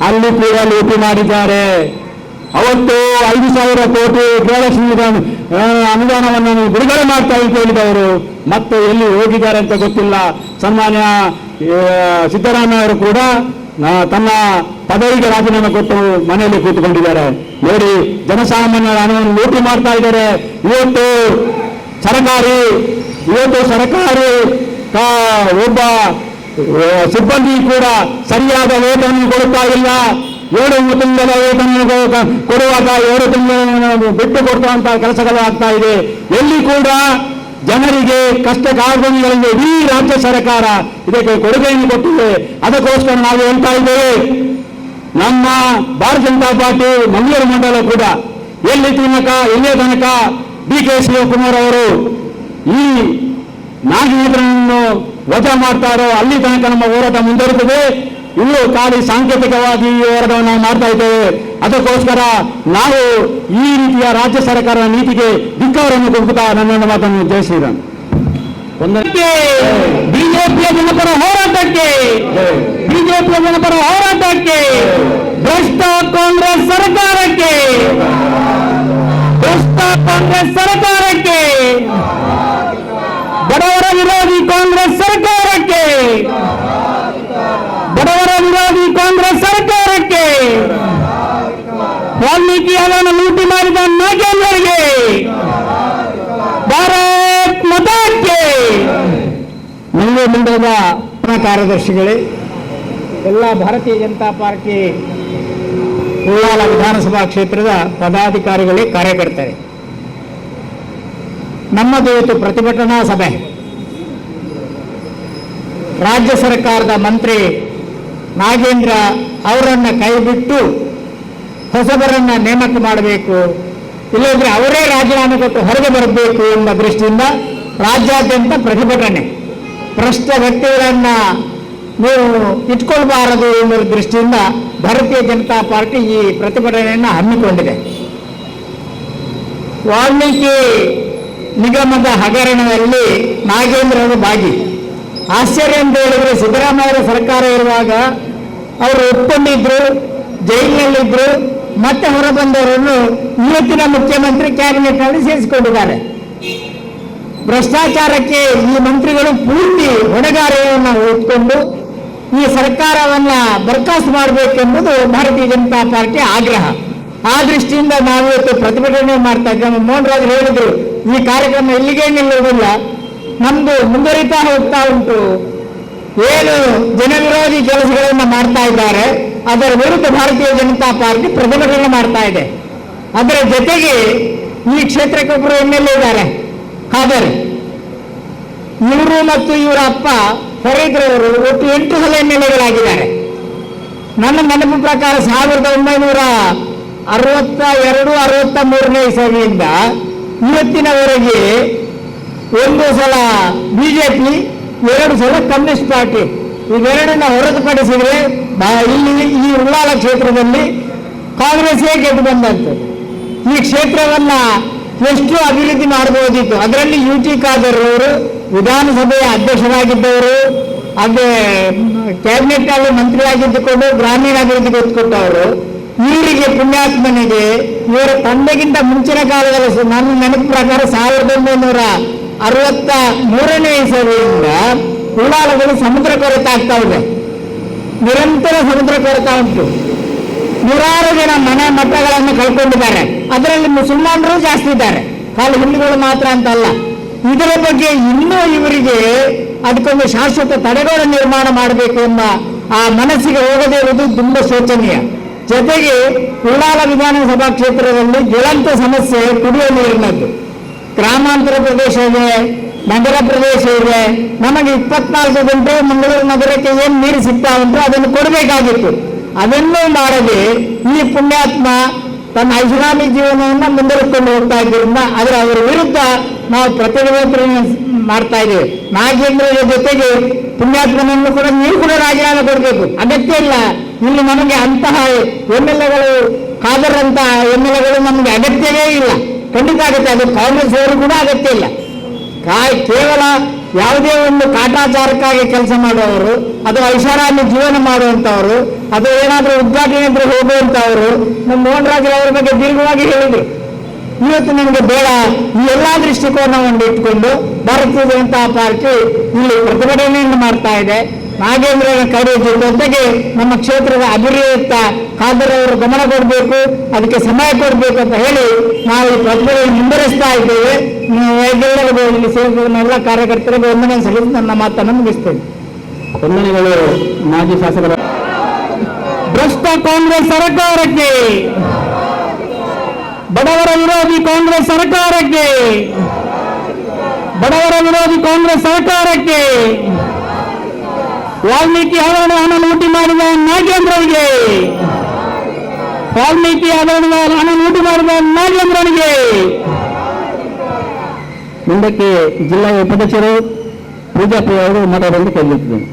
ಅಲ್ಲಿ ಕೂಡ ಲೂಟಿ ಮಾಡಿದ್ದಾರೆ. ಅವತ್ತು 5,000 ಕೋಟಿ ಗೃಹಲಕ್ಷ್ಮಿ ಅನುದಾನವನ್ನು ಬಿಡುಗಡೆ ಮಾಡ್ತಾ ಅಂತ ಹೇಳಿದವರು ಮತ್ತೆ ಎಲ್ಲಿ ಹೋಗಿದ್ದಾರೆ ಅಂತ ಗೊತ್ತಿಲ್ಲ. ಸನ್ಮಾನ್ಯ ಸಿದ್ದರಾಮಯ್ಯ ಅವರು ಕೂಡ ತನ್ನ ಪದವಿಗೆ ರಾಜೀನಾಮೆ ಕೊಟ್ಟು ಮನೆಯಲ್ಲಿ ಕೂತ್ಕೊಂಡಿದ್ದಾರೆ. ನೋಡಿ, ಜನಸಾಮಾನ್ಯರ ಹಣವನ್ನು ಲೂಟಿ ಮಾಡ್ತಾ ಇದ್ದಾರೆ. ಇವತ್ತು ಸರ್ಕಾರಿ ಒಬ್ಬ ಸಿಬ್ಬಂದಿ ಕೂಡ ಸರಿಯಾದ ವೇತನ ಕೊಡುತ್ತಾ ಇಲ್ಲ. 7 ತಿಂಗಳ ವೇತನ ಕೊಡುವಾಗ 7 ತಿಂಗಳು ಬಿಟ್ಟು ಕೊಡುವಂತಹ ಕೆಲಸಗಳು ಆಗ್ತಾ ಇದೆ. ಎಲ್ಲಿ ಕೂಡ ಜನರಿಗೆ ಕಷ್ಟ ಕಾರ್ಪಣ್ಯಗಳಿಗೆ ಇಡೀ ರಾಜ್ಯ ಸರ್ಕಾರ ಇದಕ್ಕೆ ಕೊಡುಗೆಯನ್ನು ಕೊಟ್ಟಿದೆ. ಅದಕ್ಕೋಸ್ಕರ ನಾವು ಹೇಳ್ತಾ ಇದ್ದೇವೆ, ನಮ್ಮ ಭಾರತೀಯ ಜನತಾ ಪಾರ್ಟಿ ಮಂಗಳೂರು ಮಂಡಲ ಕೂಡ ಎಲ್ಲಿ ತನಕ DK ಶಿವಕುಮಾರ್ ಅವರು ಈ ನಾಗೇಂದ್ರನನ್ನು ವಜಾ ಮಾಡ್ತಾರೋ ಅಲ್ಲಿ ತನಕ ನಮ್ಮ ಹೋರಾಟ ಮುಂದುವರಿಯುತ್ತದೆ. ಇನ್ನು ಖಾಲಿ ಸಾಂಕೇತಿಕವಾಗಿ ಈ ಹೋರಾಟವನ್ನು ನಾವು ಮಾಡ್ತಾ ಇದ್ದೇವೆ. ಅದಕ್ಕೋಸ್ಕರ ನಾವು ಈ ರೀತಿಯ ರಾಜ್ಯ ಸರ್ಕಾರದ ನೀತಿಗೆ ಧಿಕ್ಕಾರವನ್ನು ಕೊಡುತ್ತಾ ನನ್ನ ಮಾತನ್ನು ಜೈ ಶ್ರೀರಾಮ್. ಬಿಜೆಪಿಯ ಜನಪರ ಹೋರಾಟಕ್ಕೆ, ಬಿಜೆಪಿಯ ಜನಪರ ಹೋರಾಟಕ್ಕೆ, ಭ್ರಷ್ಟ ಕಾಂಗ್ರೆಸ್ ಸರ್ಕಾರಕ್ಕೆ, ಭ್ರಷ್ಟ ಕಾಂಗ್ರೆಸ್ ಸರ್ಕಾರಕ್ಕೆ, ಬಡವರ ವಿರೋಧಿ ಕಾಂಗ್ರೆಸ್ ಸರ್ಕಾರಕ್ಕೆ ವಾಲ್ಮೀಕಿ ಅವರನ್ನು ಲೂಟಿ ಮಾಡಿದ ನಾಗೇಂದ್ರರಿಗೆ ಭಾರತ್ ಮಾತಾಕ್ಕೆ. ಮಂಡ್ಯ ಮಂಡಲದ ಕಾರ್ಯದರ್ಶಿಗಳೇ, ಎಲ್ಲ ಭಾರತೀಯ ಜನತಾ ಪಾರ್ಟಿ ಉಳ್ಳಾಲ ವಿಧಾನಸಭಾ ಕ್ಷೇತ್ರದ ಪದಾಧಿಕಾರಿಗಳೇ, ಕಾರ್ಯಕರ್ತರೆ, ನಮ್ಮದು ಇವತ್ತು ಪ್ರತಿಭಟನಾ ಸಭೆ. ರಾಜ್ಯ ಸರ್ಕಾರದ ಮಂತ್ರಿ ನಾಗೇಂದ್ರ ಅವರನ್ನು ಕೈಬಿಟ್ಟು ಹೊಸಬರನ್ನು ನೇಮಕ ಮಾಡಬೇಕು, ಇಲ್ಲದ್ರೆ ಅವರೇ ರಾಜೀನಾಮೆ ಕೊಟ್ಟು ಹೊರಗೆ ಬರಬೇಕು ಎಂಬ ದೃಷ್ಟಿಯಿಂದ ರಾಜ್ಯಾದ್ಯಂತ ಪ್ರತಿಭಟನೆ. ಭ್ರಷ್ಟ ವ್ಯಕ್ತಿಗಳನ್ನು ನೀವು ಇಟ್ಕೊಳ್ಬಾರದು ಎಂಬ ದೃಷ್ಟಿಯಿಂದ ಭಾರತೀಯ ಜನತಾ ಪಾರ್ಟಿ ಈ ಪ್ರತಿಭಟನೆಯನ್ನು ಹಮ್ಮಿಕೊಂಡಿದೆ. ವಾಲ್ಮೀಕಿ ನಿಗಮದ ಹಗರಣದಲ್ಲಿ ನಾಗೇಂದ್ರ ಅವರು ಭಾಗಿ. ಆಶ್ಚರ್ಯ ಅಂತ ಹೇಳಿದ್ರೆ, ಸಿದ್ದರಾಮಯ್ಯ ಸರ್ಕಾರ ಇರುವಾಗ ಅವರು ಒಪ್ಕೊಂಡಿದ್ರು, ಜೈಲಿನಲ್ಲಿದ್ದರು, ಮತ್ತೆ ಹೊರಬಂದವರನ್ನು ಇವತ್ತಿನ ಮುಖ್ಯಮಂತ್ರಿ ಕ್ಯಾಬಿನೆಟ್ನಲ್ಲಿ ಸೇರಿಸಿಕೊಂಡಿದ್ದಾರೆ. ಭ್ರಷ್ಟಾಚಾರಕ್ಕೆ ಈ ಮಂತ್ರಿಗಳು ಪೂರ್ತಿ ಹೊಣೆಗಾರಿಕೆಯನ್ನು ಹೊತ್ತುಕೊಂಡು ಈ ಸರ್ಕಾರವನ್ನು ಬರ್ಖಾಸ್ತು ಮಾಡಬೇಕೆಂಬುದು ಭಾರತೀಯ ಜನತಾ ಪಾರ್ಟಿಯ ಆಗ್ರಹ. ಆ ದೃಷ್ಟಿಯಿಂದ ನಾವು ಇವತ್ತು ಪ್ರತಿಭಟನೆ ಮಾಡ್ತಾ ಇದ್ದೇವೆ. ಮೋಹನ್ ರಾಜ್ ಹೇಳಿದ್ರು, ಈ ಕಾರ್ಯಕ್ರಮ ಇಲ್ಲಿಗೆ ನಿಲ್ಲುವುದಿಲ್ಲ, ನಮ್ದು ಮುಂದುವರಿತಾ ಹೋಗ್ತಾ ಉಂಟು. ಏನು ಜನವಿರೋಧಿ ಕೆಲಸಗಳನ್ನು ಮಾಡ್ತಾ ಇದ್ದಾರೆ, ಅದರ ವಿರುದ್ಧ ಭಾರತೀಯ ಜನತಾ ಪಾರ್ಟಿ ಪ್ರತಿಭಟನೆ ಮಾಡ್ತಾ ಇದೆ. ಅದರ ಜೊತೆಗೆ ಈ ಕ್ಷೇತ್ರಕ್ಕೆ ಒಬ್ಬರು MLA ಇದ್ದಾರೆ, ಖಾದರ್. ಇವರು ಮತ್ತು ಇವರ ಅಪ್ಪ ಫರೀದ್ ಅವರು ಒಟ್ಟು 8 ಸಲ MLAಗಳಾಗಿದ್ದಾರೆ. ನನ್ನ ನೆನಪು ಪ್ರಕಾರ 1962-63ನೇ ಇಸವಿಯಿಂದ ಇವತ್ತಿನವರೆಗೆ 1 ಸಲ ಬಿಜೆಪಿ, 2 ಸಲ ಕಮ್ಯುನಿಸ್ಟ್ ಪಾರ್ಟಿ. ಇವೆರಡನ್ನ ಹೊರತುಪಡಿಸಿದರೆ ಇಲ್ಲಿ ಈ ಉಳ್ಳಾಲ ಕ್ಷೇತ್ರದಲ್ಲಿ ಕಾಂಗ್ರೆಸ್ಸೇ ಗೆದ್ದು ಬಂದಂತೆ. ಈ ಕ್ಷೇತ್ರವನ್ನ ಎಷ್ಟು ಅಭಿವೃದ್ಧಿ ಮಾಡಬಹುದಿತ್ತು. ಅದರಲ್ಲಿ UT ಖಾದರ್ ಅವರು ವಿಧಾನಸಭೆಯ ಅಧ್ಯಕ್ಷರಾಗಿದ್ದವರು, ಹಾಗೆ ಕ್ಯಾಬಿನೆಟ್ನಲ್ಲಿ ಮಂತ್ರಿಯಾಗಿದ್ದುಕೊಂಡು ಗ್ರಾಮೀಣಾಭಿವೃದ್ಧಿಗೆ ಒತ್ತು ಕೊಟ್ಟವರು. ಇವರಿಗೆ ಪುಣ್ಯಾತ್ಮನಿಗೆ ಇವರ ತಂದೆಗಿಂತ ಮುಂಚಿನ ಕಾಲದಲ್ಲಿ, ನನ್ನ ನೆನಪು ಪ್ರಕಾರ 1963ನೇ ಇಸವಿಯಿಂದ ಉಳ್ಳಾಲದಲ್ಲಿ ಸಮುದ್ರ ಕೊರೆತ ಆಗ್ತಾ ಇದೆ. ನಿರಂತರ ಸಮುದ್ರ ಕೊರೆತ ಉಂಟು. 100 ಜನ ಮನೆ ಮಠಗಳನ್ನು ಕಳ್ಕೊಂಡಿದ್ದಾರೆ. ಅದರಲ್ಲಿ ಮುಸಲ್ಮಾನರು ಜಾಸ್ತಿ ಇದ್ದಾರೆ, ಖಾಲಿ ಹಿಂದೂಗಳು ಮಾತ್ರ ಅಂತಲ್ಲ. ಇದರ ಬಗ್ಗೆ ಇನ್ನೂ ಇವರಿಗೆ ಅದಕ್ಕೊಂದು ಶಾಶ್ವತ ತಡೆಗೋಡೆ ನಿರ್ಮಾಣ ಮಾಡಬೇಕು ಎಂಬ ಆ ಮನಸ್ಸಿಗೆ ಹೋಗದೇ ಇರುವುದು ತುಂಬಾ ಶೋಚನೀಯ. ಜೊತೆಗೆ ಉಳ್ಳಾಲ ವಿಧಾನಸಭಾ ಕ್ಷೇತ್ರದಲ್ಲಿ ಜ್ವಲಂತ ಸಮಸ್ಯೆ ಕುಡಿಯುವ ನೀರಿನದ್ದು. ಗ್ರಾಮಾಂತರ ಪ್ರದೇಶ ಇದೆ, ನಗರ ಪ್ರದೇಶ ಇದೆ. ನಮಗೆ 24 ಗಂಟೆ ಮಂಗಳೂರು ನಗರಕ್ಕೆ ಏನು ನೀರು ಸಿಗ್ತಾ ಉಂಟು ಅದನ್ನು ಕೊಡಬೇಕಾಗಿತ್ತು. ಅದನ್ನೂ ಮಾಡದೆ ಈ ಪುಣ್ಯಾತ್ಮ ತನ್ನ ಐಷಾರಾಮಿ ಜೀವನವನ್ನು ಮುಂದುವರಿಸಿಕೊಂಡು ಹೋಗ್ತಾ ಇದ್ದರಿಂದ ಅವರ ವಿರುದ್ಧ ನಾವು ಪ್ರತಿಭಟನೆ ಮಾಡ್ತಾ ಇದ್ದೇವೆ. ನಾಗೇಂದ್ರ ಜೊತೆಗೆ ಪುಣ್ಯಾತ್ಮನನ್ನು ಕೂಡ ನೀವು ಕೂಡ ರಾಜೀನಾಮೆ ಕೊಡಬೇಕು. ಅಗತ್ಯ ಇಲ್ಲ. ಇಲ್ಲಿ ನಮಗೆ ಅಂತಹ MLAಗಳು, ಖಾದರ್ ಅಂತ MLAಗಳು ನಮಗೆ ಅಗತ್ಯವೇ ಇಲ್ಲ. ಖಂಡಿತ ಆಗುತ್ತೆ. ಅದು ಕಾಂಗ್ರೆಸ್ ಅವರು ಕೂಡ ಅಗತ್ಯ ಇಲ್ಲ. ಕೇವಲ ಯಾವುದೇ ಒಂದು ಕಾಟಾಚಾರಕ್ಕಾಗಿ ಕೆಲಸ ಮಾಡುವವರು, ಅದು ಐಷಾರಾಮಿ ಜೀವನ ಮಾಡುವಂಥವರು, ಅದು ಏನಾದರೂ ಉದ್ಘಾಟನೆ ಇದ್ರೆ ಹೋಗುವಂಥವರು ನಮ್ಮ ಮೋಹನ್ ರಾಜ್ ಅವರ ಬಗ್ಗೆ ದೀರ್ಘವಾಗಿ ಹೇಳಿದರು. ಇವತ್ತು ನಮಗೆ ಬೇಡ. ಈ ಎಲ್ಲಾ ದೃಷ್ಟಿಕೋನವನ್ನು ಇಟ್ಟುಕೊಂಡು ಭಾರತೀಯ ಜನತಾ ಪಾರ್ಟಿ ಇಲ್ಲಿ ಪ್ರತಿಭಟನೆಯನ್ನು ಮಾಡ್ತಾ ಇದೆ. ನಾಗೇಂದ್ರನ ಕಾರ್ಯ ಜೊತೆಗೆ ನಮ್ಮ ಕ್ಷೇತ್ರದ ಅಭಿವೃದ್ಧಿಯತ್ತ ಖಾದರ್ ಅವರು ಗಮನ ಕೊಡಬೇಕು, ಅದಕ್ಕೆ ಸಮಯ ಕೊಡಬೇಕು ಅಂತ ಹೇಳಿ ನಾವು ಈ ಪ್ರತಿಭಟನೆ ಮುಂದುವರಿಸ್ತಾ ಇದ್ದೇವೆ. ಎಲ್ಲರಿಗೂ ಇಲ್ಲಿ ಸೇರಿದ ಎಲ್ಲ ಕಾರ್ಯಕರ್ತರಿಗೆ ವಂದನೆ ಸಲ್ಲಿಸಿ ನನ್ನ ಮಾತನ್ನು ಮುಗಿಸ್ತೇನೆ. ವಂದನೆಗಳು ಮಾಜಿ ಶಾಸಕರ. ಭ್ರಷ್ಟ ಕಾಂಗ್ರೆಸ್ ಸರ್ಕಾರಕ್ಕೆ, ಬಡವರ ವಿರೋಧಿ ಕಾಂಗ್ರೆಸ್ ಸರ್ಕಾರಕ್ಕೆ, ಬಡವರ ವಿರೋಧಿ ಕಾಂಗ್ರೆಸ್ ಸರ್ಕಾರಕ್ಕೆ, ವಾಲ್ಮೀಕಿ ಹಗರಣ ಹಣ ಲೂಟಿ ಮಾಡಿದ ನಾಗೇಂದ್ರನಿಗೆ, ವಾಲ್ಮೀಕಿ ಹಗರಣದ ಹಣ ಲೂಟಿ ಮಾಡಿದ ನಾಗೇಂದ್ರನಿಗೆ. ಮುಂದಕ್ಕೆ ಜಿಲ್ಲಾ ಉಪಾಧ್ಯಕ್ಷರು ಪೂಜಾಪ್ರಿಯ ಅವರು ಮಾತಾಡಲು ಕೇಳಿರುತ್ತೇನೆ.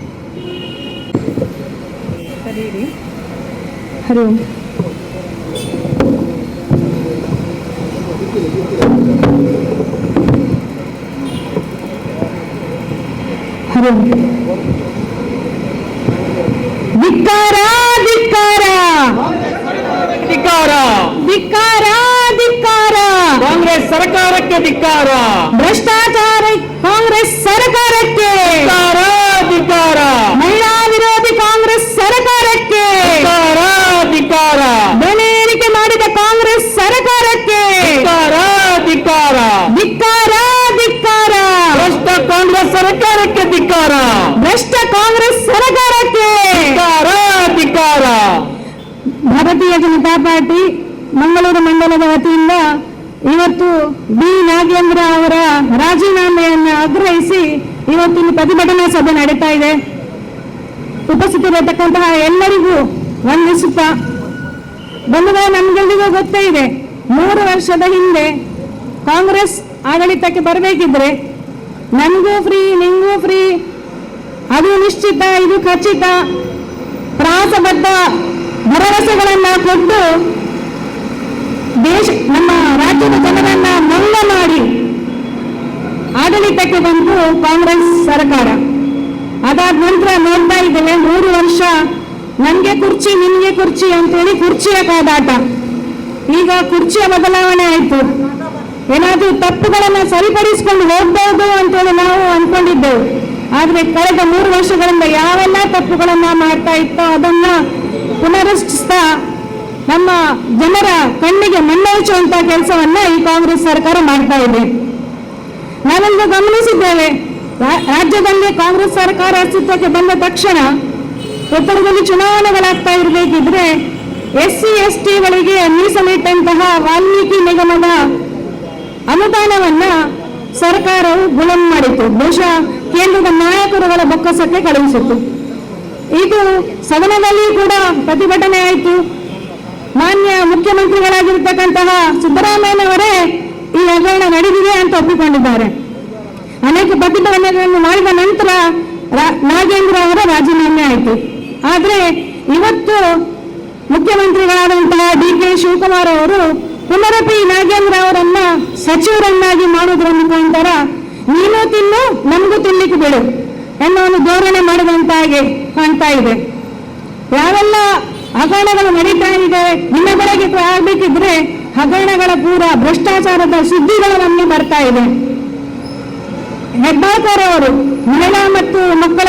ಹರಿ ಓಂ. ಹರಿ ಓಂ. ಧಿಕ್ಕಾರ ಧಿಕ್ಕಾರ ಧಿಕ್ಕಾರ, ಧಿಕ್ಕಾರ ಧಿಕ್ಕಾರ. ಕಾಂಗ್ರೆಸ್ ಸರ್ಕಾರಕ್ಕೆ ಧಿಕ್ಕಾರ, ಭ್ರಷ್ಟಾಚಾರ ಕಾಂಗ್ರೆಸ್ ಸರ್ಕಾರಕ್ಕೆ ಧಿಕ್ಕಾರ, ಧಿಕ್ಕಾರ, ಮಹಿಳಾ ವಿರೋಧಿ ಕಾಂಗ್ರೆಸ್ ಸರ್ಕಾರಕ್ಕೆ ಧಿಕ್ಕಾರ, ಧಿಕ್ಕಾರ, ಬೆಲೆ ಏರಿಕೆ ಮಾಡಿದ ಕಾಂಗ್ರೆಸ್ ಸರ್ಕಾರಕ್ಕೆ ಧಿಕ್ಕಾರ ಧಿಕ್ಕಾರ. ಭಾರತೀಯ ಜನತಾ ಪಾರ್ಟಿ ಮಂಗಳೂರು ಮಂಡಲದ ವತಿಯಿಂದ ಇವತ್ತು ಬಿ ನಾಗೇಂದ್ರ ಅವರ ರಾಜೀನಾಮೆಯನ್ನು ಆಗ್ರಹಿಸಿ ಇವತ್ತಿನ ಪ್ರತಿಭಟನಾ ಸಭೆ ನಡೀತಾ ಇದೆ. ಉಪಸ್ಥಿತರಿರತಕ್ಕಂತಹ ಎಲ್ಲರಿಗೂ ವಂದಿಸುತ್ತಾ, ಬಂಧುಗಳೇ, ನಮ್ಗೆಲ್ರಿಗೂ ಗೊತ್ತೇ ಇದೆ, 3 ವರ್ಷದ ಹಿಂದೆ ಕಾಂಗ್ರೆಸ್ ಆಡಳಿತಕ್ಕೆ ಬರಬೇಕಿದ್ರೆ ನನಗೂ ಫ್ರೀ, ನಿಂಗೂ ಫ್ರೀ, ಅದು ನಿಶ್ಚಿತ, ಇದು ಖಚಿತ, ಪ್ರಾಸಬದ್ಧ ಭರವಸೆಗಳನ್ನ ಕೊಟ್ಟು ನಮ್ಮ ರಾಜ್ಯದ ಜನರನ್ನ ಮಂಗ ಮಾಡಿ ಆಡಳಿತಕ್ಕೆ ಬಂತು ಕಾಂಗ್ರೆಸ್ ಸರ್ಕಾರ. ಅದಾದ ನಂತರ ನೋಡ್ತಾ ಇದ್ದೇವೆ 3 ವರ್ಷ ನನ್ಗೆ ಕುರ್ಚಿ ನಿನ್ಗೆ ಕುರ್ಚಿ ಅಂತೇಳಿ ಕುರ್ಚಿಯ ಕಾದಾಟ. ಈಗ ಕುರ್ಚಿಯ ಬದಲಾವಣೆ ಆಯ್ತು. ಏನಾದ್ರೂ ತಪ್ಪುಗಳನ್ನ ಸರಿಪಡಿಸಿಕೊಂಡು ಹೋಗ್ಬಹುದು ಅಂತೇಳಿ ನಾವು ಅನ್ಕೊಂಡಿದ್ದೆವು. ಆದ್ರೆ ಕಳೆದ 3 ವರ್ಷಗಳಿಂದ ಯಾವೆಲ್ಲ ತಪ್ಪುಗಳನ್ನ ಮಾಡ್ತಾ ಇತ್ತೋ ಅದನ್ನ ಪುನರುಚ್ಚಿಸ್ತಾ ನಮ್ಮ ಜನರ ಕಣ್ಣಿಗೆ ಮಣ್ಣೆಚ್ಚುವಂತ ಕೆಲಸವನ್ನ ಈ ಕಾಂಗ್ರೆಸ್ ಸರ್ಕಾರ ಮಾಡ್ತಾ ಇದೆ. ನಾವೆಲ್ಲರೂ ಗಮನಿಸಿದ್ದೇವೆ, ರಾಜ್ಯದಲ್ಲಿ ಕಾಂಗ್ರೆಸ್ ಸರ್ಕಾರ ಅಸ್ತಿತ್ವಕ್ಕೆ ಬಂದ ತಕ್ಷಣ ಉತ್ತರದಲ್ಲಿ ಚುನಾವಣೆಗಳಾಗ್ತಾ ಇರಬೇಕಿದ್ರೆ SC STಗಳಿಗೆ ಮೀಸಲಿಟ್ಟಂತಹ ವಾಲ್ಮೀಕಿ ನಿಗಮದ ಅನುದಾನವನ್ನ ಸರ್ಕಾರವು ಗುಲಾಂ ಮಾಡಿತು. ಬಹುಶಃ ಕೇಂದ್ರದ ನಾಯಕರುಗಳ ಬೊಕ್ಕಸಕ್ಕೆ ಕಳುಹಿಸಿತು. ಇದು ಸದನದಲ್ಲಿ ಕೂಡ ಪ್ರತಿಭಟನೆ ಆಯಿತು. ಮಾನ್ಯ ಮುಖ್ಯಮಂತ್ರಿಗಳಾಗಿರ್ತಕ್ಕಂತಹ ಸಿದ್ದರಾಮಯ್ಯನವರೇ ಈ ಹಗರಣ ನಡೆದಿದೆ ಅಂತ ಒಪ್ಪಿಕೊಂಡಿದ್ದಾರೆ. ಅನೇಕ ಪ್ರತಿಭಟನೆಗಳನ್ನು ಮಾಡಿದ ನಂತರ ನಾಗೇಂದ್ರ ಅವರ ರಾಜೀನಾಮೆ ಆಯಿತು. ಆದ್ರೆ ಇವತ್ತು ಮುಖ್ಯಮಂತ್ರಿಗಳಾದಂತಹ DK ಶಿವಕುಮಾರ್ ಅವರು ಪುನರಪಿ ನಾಗೇಂದ್ರ ಅವರನ್ನ ಸಚಿವರನ್ನಾಗಿ ಮಾಡುವುದರ ಮುಖಾಂತರ ನೀನು ತಿನ್ನು ನಮಗೂ ತಿನ್ಲಿಕ್ಕೆ ಬಿಡು ಎನ್ನುವ ಒಂದು ಧೋರಣೆ ಮಾಡಿದಂತಾಗಿ ಕಾಣ್ತಾ ಇದೆ. ಯಾವೆಲ್ಲ ಹಗರಣಗಳು ನಡೀತಾ ಇದೆ, ನಿನ್ನ ಬೆಳಗ್ಗೆ ಆಗಬೇಕಿದ್ರೆ ಹಗರಣಗಳ ಪೂರ ಭ್ರಷ್ಟಾಚಾರದ ಸುದ್ದಿಗಳು ನಮಗೆ ಬರ್ತಾ ಇದೆ. ಹೆಬ್ಬಾಳ್ಕರ್ ಅವರು ಮಹಿಳಾ ಮತ್ತು ಮಕ್ಕಳ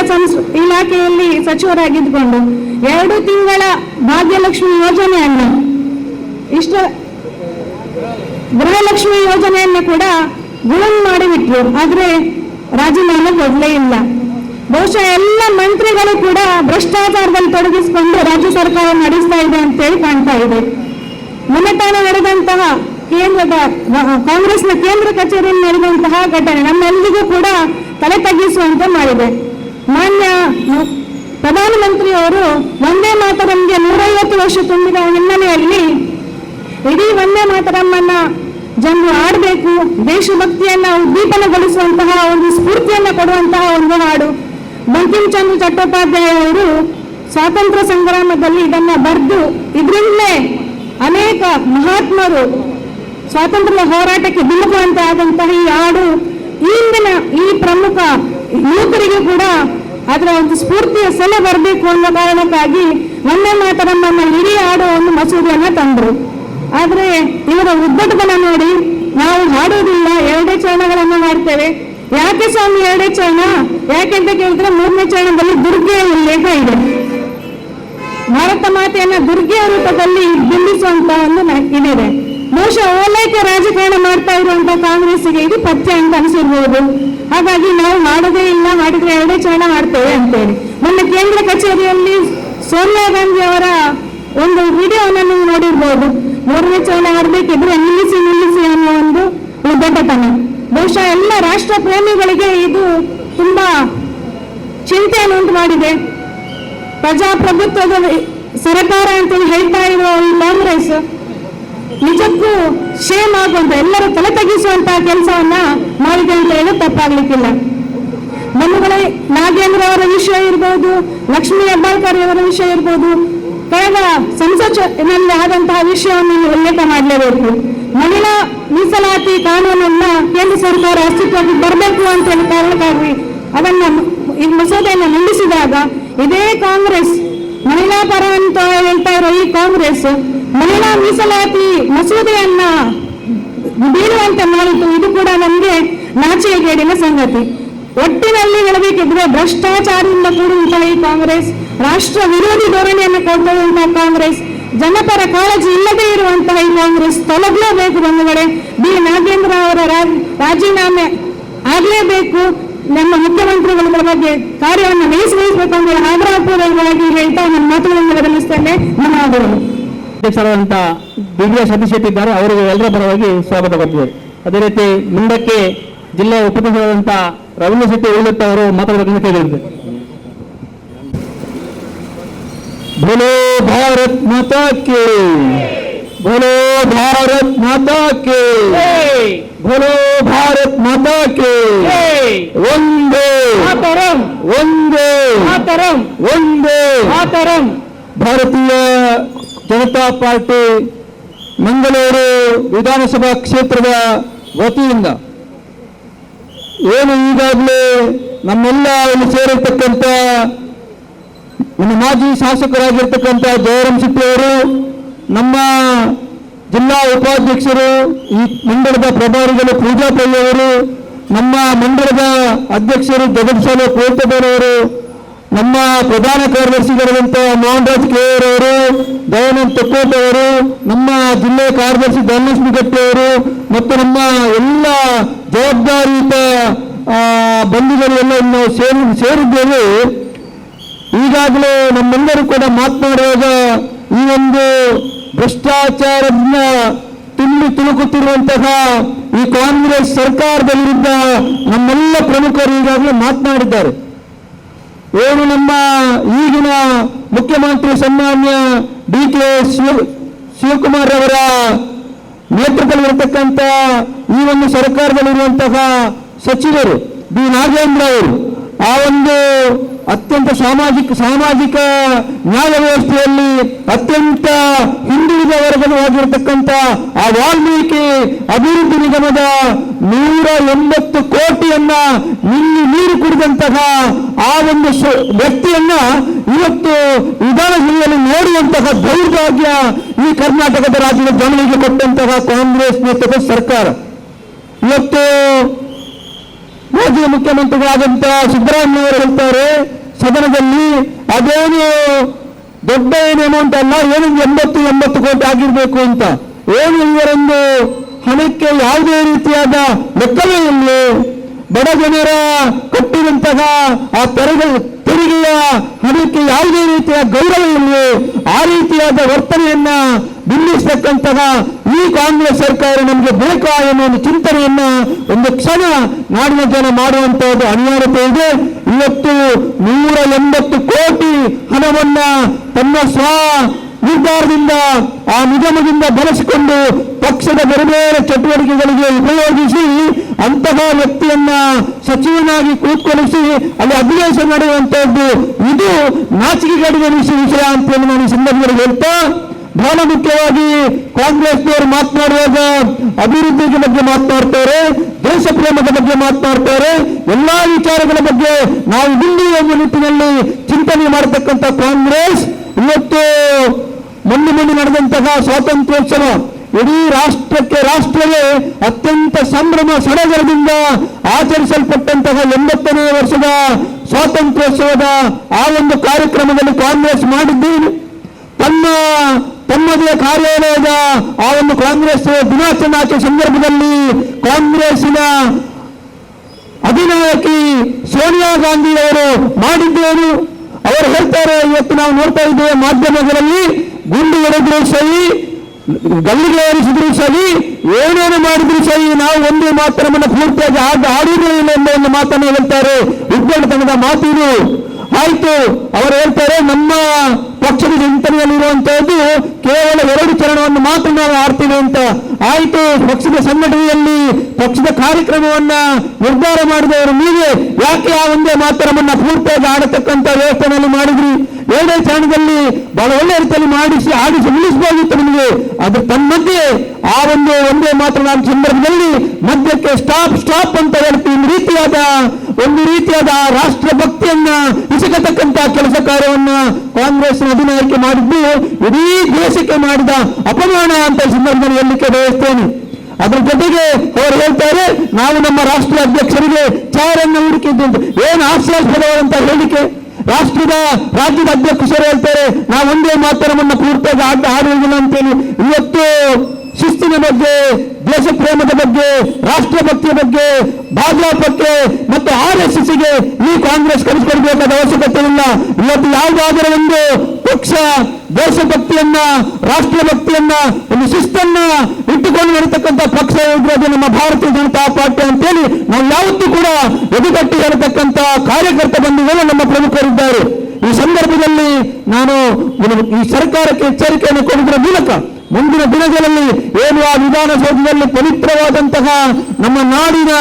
ಇಲಾಖೆಯಲ್ಲಿ ಸಚಿವರಾಗಿದ್ದುಕೊಂಡು 2 ತಿಂಗಳ ಭಾಗ್ಯಲಕ್ಷ್ಮಿ ಯೋಜನೆಯನ್ನು ಗೃಹಲಕ್ಷ್ಮಿ ಯೋಜನೆಯನ್ನು ಕೂಡ ಗುಲಾಂ ಮಾಡಿಬಿಟ್ರು. ಆದ್ರೆ ರಾಜೀನಾಮೆ ಕೊಡಲೇ ಇಲ್ಲ. ಬಹುಶಃ ಎಲ್ಲ ಮಂತ್ರಿಗಳು ಕೂಡ ಭ್ರಷ್ಟಾಚಾರದಲ್ಲಿ ತೊಡಗಿಸಿಕೊಂಡು ರಾಜ್ಯ ಸರ್ಕಾರ ನಡೆಸ್ತಾ ಇದೆ ಅಂತೇಳಿ ಕಾಣ್ತಾ ಇದೆ. ಮೊನ್ನೆ ತಾನೇ ನಡೆದಂತಹ ಕಾಂಗ್ರೆಸ್ನ ಕೇಂದ್ರ ಕಚೇರಿಯಲ್ಲಿ ನಡೆದಂತಹ ಘಟನೆ ನಮ್ಮೆಲ್ಲರಿಗೂ ಕೂಡ ತಲೆ ತಗ್ಗಿಸುವಂತೆ ಮಾಡಿದೆ. ಮಾನ್ಯ ಪ್ರಧಾನಮಂತ್ರಿಯವರು ವಂದೇ ಮಾತರಂಗೆ 150 ವರ್ಷ ತುಂಬಿದ ಹಿನ್ನೆಲೆಯಲ್ಲಿ ಇಡೀ ವಂದೇ ಮಾತರಮ್ಮನ್ನ ಜನರು ಆಡಬೇಕು, ದೇಶಭಕ್ತಿಯನ್ನ ಉದ್ದೀಪನಗೊಳಿಸುವಂತಹ ಒಂದು ಸ್ಫೂರ್ತಿಯನ್ನ ಕೊಡುವಂತಹ ಒಂದು ಹಾಡು. ಬಂಕಿಮ್ ಚಂದ್ರ ಚಟ್ಟೋಪಾಧ್ಯಾಯ ಅವರು ಸ್ವಾತಂತ್ರ್ಯ ಸಂಗ್ರಾಮದಲ್ಲಿ ಇದನ್ನ ಬರೆದು ಇದರಿಂದಲೇ ಅನೇಕ ಮಹಾತ್ಮರು ಸ್ವಾತಂತ್ರ್ಯ ಹೋರಾಟಕ್ಕೆ ಧುಮುಕುವಂತೆ ಆದಂತಹ ಈ ಹಾಡು ಇಂದಿನ ಈ ಪ್ರಮುಖ ಯುವಕರಿಗೂ ಕೂಡ ಅದರ ಒಂದು ಸ್ಫೂರ್ತಿಯ ಸೆಲೆ ಬರಬೇಕು ಅನ್ನೋ ಕಾರಣಕ್ಕಾಗಿ ವಂದೇ ಮಾತರಮ್ಮನ್ನ ಇಡೀ ಹಾಡು ಒಂದು ಮಸೂದೆಯನ್ನ ತಂದ್ರು. ಆದ್ರೆ ಇವರ ಉದ್ದಟತನ ನೋಡಿ ನಾವು ಹಾಡೋದಿಲ್ಲ, 2 ಚರಣಗಳನ್ನು ಮಾಡ್ತೇವೆ. ಯಾಕೆ ಸ್ವಾಮಿ 2 ಚರಣ? ಯಾಕೆಂತ ಕೇಳಿದ್ರೆ 3ನೇ ಚರಣದಲ್ಲಿ ದುರ್ಗೆಯ ಉಲ್ಲೇಖ ಇದೆ. ಭಾರತ ಮಾತೆಯನ್ನ ದುರ್ಗೆಯ ರೂಪದಲ್ಲಿ ಬಿಂಬಿಸುವಂತ ಒಂದು ಇದೆ. ಬಹುಶಃ ಓಲೈಕೆ ರಾಜಕಾರಣ ಮಾಡ್ತಾ ಇರುವಂತಹ ಕಾಂಗ್ರೆಸ್ಸಿಗೆ ಇದು ಪಥ್ಯ ಅಂತ ಅನಿಸಿರ್ಬೋದು. ಹಾಗಾಗಿ ನಾವು ಮಾಡೋದೇ ಇಲ್ಲ, ಮಾಡಿದ್ರೆ 2 ಚರಣ ಮಾಡ್ತೇವೆ ಅಂತೇಳಿ. ಮೊನ್ನೆ ಕೇಂದ್ರ ಕಚೇರಿಯಲ್ಲಿ ಸೋನಿಯಾ ಗಾಂಧಿ ಅವರ ಒಂದು ವಿಡಿಯೋವನ್ನು ನೀವು ನೋಡಿರ್ಬೋದು. 3ನೇ ಚರಣ ಮಾಡಬೇಕಿದ್ರೆ ನಿಲ್ಲಿಸಿ ಅನ್ನೋ ಒಂದು ಉದ್ದಟತನ. ಬಹುಶಃ ಎಲ್ಲ ರಾಷ್ಟ್ರ ಪ್ರೇಮಿಗಳಿಗೆ ಇದು ತುಂಬಾ ಚಿಂತೆಯನ್ನು ಉಂಟು ಮಾಡಿದೆ. ಪ್ರಜಾಪ್ರಭುತ್ವದ ಸರ್ಕಾರ ಅಂತೇಳಿ ಹೇಳ್ತಾ ಇರುವ ಈ ಕಾಂಗ್ರೆಸ್ ನಿಜಕ್ಕೂ ಶೇಮ್ ಆಗುವಂತ, ಎಲ್ಲರೂ ತಲೆ ತಗ್ಗಿಸುವಂತಹ ಕೆಲಸವನ್ನ ಮಾಡಿದೆ ಅಂತ ಹೇಳೋದು ತಪ್ಪಾಗ್ಲಿಕ್ಕಿಲ್ಲ. ಬಂಧುಗಳೇ, ನಾಗೇಂದ್ರ ಅವರ ವಿಷಯ ಇರ್ಬೋದು, ಲಕ್ಷ್ಮೀ ಹೆಬ್ಬಾಳ್ಕರ್ ಅವರ ವಿಷಯ ಇರ್ಬೋದು, ಕಳೆದ ಸಂಸತ್ತಿನಲ್ಲಿ ಆದಂತಹ ವಿಷಯವನ್ನು ಉಲ್ಲೇಖ ಮಾಡಲೇಬೇಕು. ಮಹಿಳಾ ಮೀಸಲಾತಿ ಕಾನೂನನ್ನ ಕೇಂದ್ರ ಸರ್ಕಾರ ಅಸ್ತಿತ್ವಕ್ಕೆ ಬರಬೇಕು ಅಂತ ಹೇಳಿ ಕಾರಣಕ್ಕಾಗಿ ಅದನ್ನ ಈ ಮಸೂದೆಯನ್ನು ಮಂಡಿಸಿದಾಗ ಇದೇ ಕಾಂಗ್ರೆಸ್ ಮಹಿಳಾ ಪರ ಅಂತ ಹೇಳ್ತಾ ಇರೋ ಈ ಕಾಂಗ್ರೆಸ್ ಮಹಿಳಾ ಮೀಸಲಾತಿ ಮಸೂದೆಯನ್ನ ಬೀಳುವಂತೆ ಮಾಡಿತು. ಇದು ಕೂಡ ನಮಗೆ ನಾಚಿಕೆಗೇಡಿನ ಸಂಗತಿ. ಒಟ್ಟಿನಲ್ಲಿ ಹೇಳಬೇಕಿದ್ರೆ ಭ್ರಷ್ಟಾಚಾರದಿಂದ ಕೂಡಿದಂತಹ ಈ ಕಾಂಗ್ರೆಸ್, ರಾಷ್ಟ್ರ ವಿರೋಧಿ ಧೋರಣೆಯನ್ನು ಕೊಡುವಂತಹ ಕಾಂಗ್ರೆಸ್, ಜನಪರ ಕಾಳಜಿ ಇಲ್ಲದೆ ಇರುವಂತಹ ಈ ಕಾಂಗ್ರೆಸ್ ತೊಲಗಲೇಬೇಕು. ಬಂಧುಗಳೇ, ಬಿ ನಾಗೇಂದ್ರ ಅವರ ರಾಜೀನಾಮೆ ಆಗಲೇಬೇಕು. ನಮ್ಮ ಮುಖ್ಯಮಂತ್ರಿಗಳ ಬಗ್ಗೆ ಕಾರ್ಯವನ್ನು ವಹಿಸಬೇಕು ಅಂತ ಆಗ್ರಹಪೂರ್ವಕವಾಗಿ ಹೇಳ್ತಾ ನನ್ನ ಮಾತುಗಳನ್ನು ಬದಲಿಸ್ತೇನೆ. ಧನ್ಯವಾದಗಳು. ಅಧ್ಯಕ್ಷರಾದಂಥ BDS ಸತೀಶ್ ಶೆಟ್ಟಿ ಇದ್ದಾರೆ, ಅವರಿಗೆ ಎಲ್ಲರ ಪರವಾಗಿ ಸ್ವಾಗತ ಕೊಡ್ತಿದ್ದಾರೆ. ಅದೇ ರೀತಿ ಮುಂದಕ್ಕೆ ಜಿಲ್ಲೆಯ ಉಪಪ್ರಧಾನರಾದಂಥ ರವೀಂದ್ರ ಶೆಟ್ಟಿ ಉಳಿತ ಅವರು ಮಾತಾಡಬೇಕಂತ ಕೇಳಿದ್ದಾರೆ. बोलो भारत माता के, बोलो भारत माता के, बोलो भारत माता के, वंदे ಮಾತರಂ वंदे ಮಾತರಂ वंदे ಮಾತರಂ. ಭಾರತೀಯ ಜನತಾ ಪಾರ್ಟಿ ಮಂಗಳೂರು ವಿಧಾನಸಭಾ ಕ್ಷೇತ್ರದ ವತಿಯಿಂದ ಏನು ಈಗಾಗಲೇ ನಮ್ಮೆಲ್ಲ ಇಲ್ಲಿ ಸೇರಿರ್ತಕ್ಕಂಥ ನಮ್ಮ ಮಾಜಿ ಶಾಸಕರಾಗಿರ್ತಕ್ಕಂಥ ಜಯರಾಮ್ ಶೆಟ್ಟಿ ಅವರು, ನಮ್ಮ ಜಿಲ್ಲಾ ಉಪಾಧ್ಯಕ್ಷರು, ಈ ಮಂಡಳದ ಪ್ರಭಾರಿಗಳು ಪೂಜಾ ಪೈ ಅವರು, ನಮ್ಮ ಮಂಡಳದ ಅಧ್ಯಕ್ಷರು ಜಗದೀಶಾಲ ಕೋಟದವರು, ನಮ್ಮ ಪ್ರಧಾನ ಕಾರ್ಯದರ್ಶಿಗಳಾದಂಥ ಮೋಹನ್ ರಾಜ್ ಕೆ ಅವರು, ದಯಾನಂದ್ ತೊಕ್ಕೋಟ್ ಅವರು, ನಮ್ಮ ಜಿಲ್ಲೆಯ ಕಾರ್ಯದರ್ಶಿ ಧನಲಕ್ಷ್ಮಿ ಗಟ್ಟಿ ಅವರು ಮತ್ತು ನಮ್ಮ ಎಲ್ಲ ಜವಾಬ್ದಾರಿಯುತ ಬಂಧುಗಳು ಎಲ್ಲ ನಾವು ಸೇರಿದ್ದೇವೆ. ಈಗಾಗಲೇ ನಮ್ಮೆಲ್ಲರೂ ಕೂಡ ಮಾತನಾಡುವಾಗ ಈ ಒಂದು ಭ್ರಷ್ಟಾಚಾರದಿಂದ ತುಂಬಿ ತುಳುಕುತ್ತಿರುವಂತಹ ಈ ಕಾಂಗ್ರೆಸ್ ಸರ್ಕಾರದ ವಿರುದ್ಧ ನಮ್ಮೆಲ್ಲ ಪ್ರಮುಖರು ಈಗಾಗಲೇ ಮಾತನಾಡಿದ್ದಾರೆ. ಏನು ನಮ್ಮ ಈಗಿನ ಮುಖ್ಯಮಂತ್ರಿ ಸನ್ಮಾನ್ಯ DK ಶಿವಕುಮಾರ್ ಅವರ ನೇತೃತ್ವದಲ್ಲಿರತಕ್ಕಂಥ ಈ ಒಂದು ಸರ್ಕಾರದಲ್ಲಿರುವಂತಹ ಸಚಿವರು B ನಾಗೇಂದ್ರ ಅವರು ಆ ಒಂದು ಅತ್ಯಂತ ಸಾಮಾಜಿಕ ನ್ಯಾಯ ವ್ಯವಸ್ಥೆಯಲ್ಲಿ ಅತ್ಯಂತ ಹಿಂದುಳಿದ ವರ್ಗವಾಗಿರತಕ್ಕಂಥ ಆ ವಾಲ್ಮೀಕಿ ಅಭಿವೃದ್ಧಿ ನಿಗಮದ 180 ಕೋಟಿಯನ್ನ ನೀರು ಕುಡಿದಂತಹ ಆ ಒಂದು ವ್ಯಕ್ತಿಯನ್ನ ಇವತ್ತು ವಿಧಾನಸಭೆಯಲ್ಲಿ ನೋಡುವಂತಹ ದೌರ್ಭಾಗ್ಯ ಈ ಕರ್ನಾಟಕದ ರಾಜ್ಯದ ಜನರಿಗೆ ಕೊಟ್ಟಂತಹ ಕಾಂಗ್ರೆಸ್ ನೇತೃತ್ವದ ಸರ್ಕಾರ. ಇವತ್ತು ಮಾಜಿ ಮುಖ್ಯಮಂತ್ರಿಗಳಾದಂಥ ಸಿದ್ದರಾಮಯ್ಯ ಅವರು ಹೇಳ್ತಾರೆ ಸದನದಲ್ಲಿ, ಅದೇನು ದೊಡ್ಡ ಏನು ಅಮೌಂಟ್ ಅಲ್ಲ, ಏನು 80 ಕೋಟಿ ಆಗಿರ್ಬೇಕು ಅಂತ. ಏನು ಇವರೊಂದು ಹಣಕ್ಕೆ ಯಾವುದೇ ರೀತಿಯಾದ ಲೆಕ್ಕವೇ ಇಲ್ಲ. ಬಡ ಜನರ ಕಟ್ಟಿದಂತಹ ಆ ತೆರಿಗೆಯ ಹಣಕ್ಕೆ ಯಾವುದೇ ರೀತಿಯ ಗೌರವ ಇಲ್ಲ. ಆ ರೀತಿಯಾದ ವರ್ತನೆಯನ್ನ ಬಿಂಬಿಸತಕ್ಕಂತಹ ಈ ಕಾಂಗ್ರೆಸ್ ಸರ್ಕಾರ ನಮಗೆ ಬೇಕಾ ಎನ್ನುವ ಒಂದು ಚಿಂತನೆಯನ್ನ ಒಂದು ಕ್ಷಣ ನಾಡಿನ ಜನ ಮಾಡುವಂತಹದ್ದು ಅನಿವಾರ್ಯತೆ ಇದೆ. ಇವತ್ತು 180 ಕೋಟಿ ಹಣವನ್ನ ತನ್ನ ನಿರ್ಧಾರದಿಂದ ಆ ನಿಗಮದಿಂದ ಬಳಸಿಕೊಂಡು ಪಕ್ಷದ ಬೇರೆ ಬೇರೆ ಚಟುವಟಿಕೆಗಳಿಗೆ ಉಪಯೋಗಿಸಿ ಅಂತಹ ವ್ಯಕ್ತಿಯನ್ನ ಸಚಿವನಾಗಿ ಕೂತ್ಕೊಳಿಸಿ ಅಲ್ಲಿ ಅಧಿವೇಶನ ನಡೆಯುವಂತಹದ್ದು ಇದು ನಾಚಿಕೆಗೇಡಿನ ವಿಷಯ ಅಂತ ನಾನು ಈ ಸಂದರ್ಭದಲ್ಲಿ ಹೇಳ್ತಾ, ಬಹಳ ಮುಖ್ಯವಾಗಿ ಕಾಂಗ್ರೆಸ್ನವರು ಮಾತನಾಡುವಾಗ ಅಭಿವೃದ್ಧಿ ಬಗ್ಗೆ ಮಾತನಾಡ್ತಾರೆ, ದೇಶ ಪ್ರೇಮದ ಬಗ್ಗೆ ಮಾತನಾಡ್ತಾರೆ, ಎಲ್ಲಾ ವಿಚಾರಗಳ ಬಗ್ಗೆ ನಾವು ಇಲ್ಲಿ ಒಂದು ನಿಟ್ಟಿನಲ್ಲಿ ಚಿಂತನೆ ಮಾಡತಕ್ಕಂಥ ಕಾಂಗ್ರೆಸ್ ಇವತ್ತು ಮೊನ್ನೆ ನಡೆದಂತಹ ಸ್ವಾತಂತ್ರ್ಯೋತ್ಸವ ಇಡೀ ರಾಷ್ಟ್ರವೇ ಅತ್ಯಂತ ಸಂಭ್ರಮ ಸಡಗರದಿಂದ ಆಚರಿಸಲ್ಪಟ್ಟಂತಹ 80ನೇ ವರ್ಷದ ಸ್ವಾತಂತ್ರ್ಯೋತ್ಸವದ ಆ ಒಂದು ಕಾರ್ಯಕ್ರಮದಲ್ಲಿ ಕಾಂಗ್ರೆಸ್ ಮಾಡಿದ್ದೇನೆ. ತಮ್ಮದೇ ಕಾರ್ಯಾಲಯದ ಆ ಒಂದು ಕಾಂಗ್ರೆಸ್ ದಿನಾಚರಣೆ ಸಂದರ್ಭದಲ್ಲಿ ಕಾಂಗ್ರೆಸ್ಸಿನ ಅಧಿನಾಯಕಿ ಸೋನಿಯಾ ಗಾಂಧಿ ಅವರು ಮಾಡಿದ್ದೇನು. ಅವರು ಹೇಳ್ತಾರೆ, ಇವತ್ತು ನಾವು ನೋಡ್ತಾ ಇದ್ದೇವೆ ಮಾಧ್ಯಮಗಳಲ್ಲಿ ಗುಂಡು ಹೊಡೆದ್ರು ಸರಿ, ಗಲ್ಲಿಗೆ ಏರಿಸಿದ್ರು ಸರಿ, ಏನೇನು ಮಾಡಿದ್ರು ಸರಿ, ನಾವು ಒಂದೇ ಮಾತರವನ್ನು ಪೂರ್ತಿಯಾಗಿ ಆಡುವುದೇ ಇಲ್ಲ ಎಂಬ ಒಂದು ಮಾತನ್ನು ಹೇಳ್ತಾರೆ. ವಿದ್ಯಾರ್ಥಿಗಳ ಮಾತಿದು ಆಯ್ತು. ಅವರು ಹೇಳ್ತಾರೆ, ನಮ್ಮ ಪಕ್ಷದ ಚಿಂತನೆಯಲ್ಲಿರುವಂತಹದ್ದು ಕೇವಲ 2 ಚರಣವನ್ನು ಮಾತ್ರ ನಾವು ಆಡ್ತೀವಿ ಅಂತ. ಆಯ್ತು, ಪಕ್ಷದ ಸಂಘಟನೆಯಲ್ಲಿ ಪಕ್ಷದ ಕಾರ್ಯಕ್ರಮವನ್ನ ನಿರ್ಧಾರ ಮಾಡಿದವರು ನೀವೇ ಯಾಕೆ ಆ ಒಂದೇ ಮಾತರವನ್ನ ಪೂರ್ತಿಯಾಗಿ ಆಡತಕ್ಕಂಥ ವ್ಯವಸ್ಥೆಯಲ್ಲಿ ಮಾಡಿದ್ರಿ? 2ನೇ ಚರಣದಲ್ಲಿ ಬಹಳ ಒಳ್ಳೆ ರೀತಿಯಲ್ಲಿ ಆಡಿಸಿ ಮುಗಿಸಬಹುದಿತ್ತು ನಿಮಗೆ. ಅದು ತಮ್ಮಧ್ಯೆ ಆ ಒಂದೇ ಮಾತ್ರ ನಮ್ಮ ಸಂದರ್ಭದಲ್ಲಿ ಮಧ್ಯಕ್ಕೆ ಸ್ಟಾಪ್ ಅಂತ ಹೇಳ್ತೀವಿ. ಒಂದು ರೀತಿಯಾದ ರಾಷ್ಟ್ರ ಭಕ್ತಿಯನ್ನ ಇಸಕತಕ್ಕಂಥ ಕೆಲಸ ಕಾರ್ಯವನ್ನ ಕಾಂಗ್ರೆಸ್ ಅಧಿನಾಯಕಿ ಮಾಡಿದ್ದು ಇಡೀ ದೇಶಕ್ಕೆ ಮಾಡಿದ ಅಪಮಾನ ಅಂತ ಸಂದರ್ಭದಲ್ಲಿ ಹೇಳಲಿಕ್ಕೆ ಬಯಸ್ತೇನೆ. ಅದರ ಜೊತೆಗೆ ಅವರು ಹೇಳ್ತಾರೆ, ನಾವು ನಮ್ಮ ರಾಷ್ಟ್ರೀಯ ಅಧ್ಯಕ್ಷರಿಗೆ ಚಾರನ್ನು ಹುಡುಕಿದ್ದು ಅಂತ. ಏನು ಹಾಸ್ಯಾಸ್ಪದವಾದಂತ ಹೇಳಿಕೆ. ರಾಜ್ಯದ ಅಧ್ಯಕ್ಷರು ಹೇಳ್ತಾರೆ, ನಾವು ಒಂದೇ ಮಾತರವನ್ನು ಪೂರ್ತಿಯಾಗಿ ಆಡುವುದಿಲ್ಲ ಅಂತೇಳಿ. ಇವತ್ತು ಶಿಸ್ತಿನ ಬಗ್ಗೆ, ದೇಶ ಪ್ರೇಮದ ಬಗ್ಗೆ, ರಾಷ್ಟ್ರಭಕ್ತಿಯ ಬಗ್ಗೆ, ಭಾಜಪಕ್ಕೆ ಮತ್ತು RSSಗೆ ಈ ಕಾಂಗ್ರೆಸ್ ಕಲಿಸಿಕೊಡ್ಬೇಕಾದ ಅವಶ್ಯಕತೆ ಇಲ್ಲ. ಇವತ್ತು ಯಾವುದಾದರೂ ಒಂದು ಪಕ್ಷ ದೇಶಭಕ್ತಿಯನ್ನ, ರಾಷ್ಟ್ರಭಕ್ತಿಯನ್ನ, ಒಂದು ಶಿಸ್ತನ್ನ ಇಟ್ಟುಕೊಂಡು ನಡೀತಕ್ಕಂಥ ಪಕ್ಷ ಇರೋದು ನಮ್ಮ ಭಾರತೀಯ ಜನತಾ ಪಾರ್ಟಿ ಅಂತೇಳಿ ನಾವು ಯಾವತ್ತೂ ಕೂಡ ಎದುಗಟ್ಟಿ ಹೇಳತಕ್ಕಂಥ ಕಾರ್ಯಕರ್ತ ಬಂಧುಗಳು ನಮ್ಮ ಪ್ರಮುಖರಿದ್ದಾರೆ. ಈ ಸಂದರ್ಭದಲ್ಲಿ ನಾನು ಈ ಸರ್ಕಾರಕ್ಕೆ ಎಚ್ಚರಿಕೆಯನ್ನು ಕೊಡುವುದರ ಮೂಲಕ ಮುಂದಿನ ದಿನಗಳಲ್ಲಿ ಏನು ಆ ವಿಧಾನಸೌಧದಲ್ಲಿ ಪವಿತ್ರವಾದಂತಹ ನಮ್ಮ ನಾಡಿನ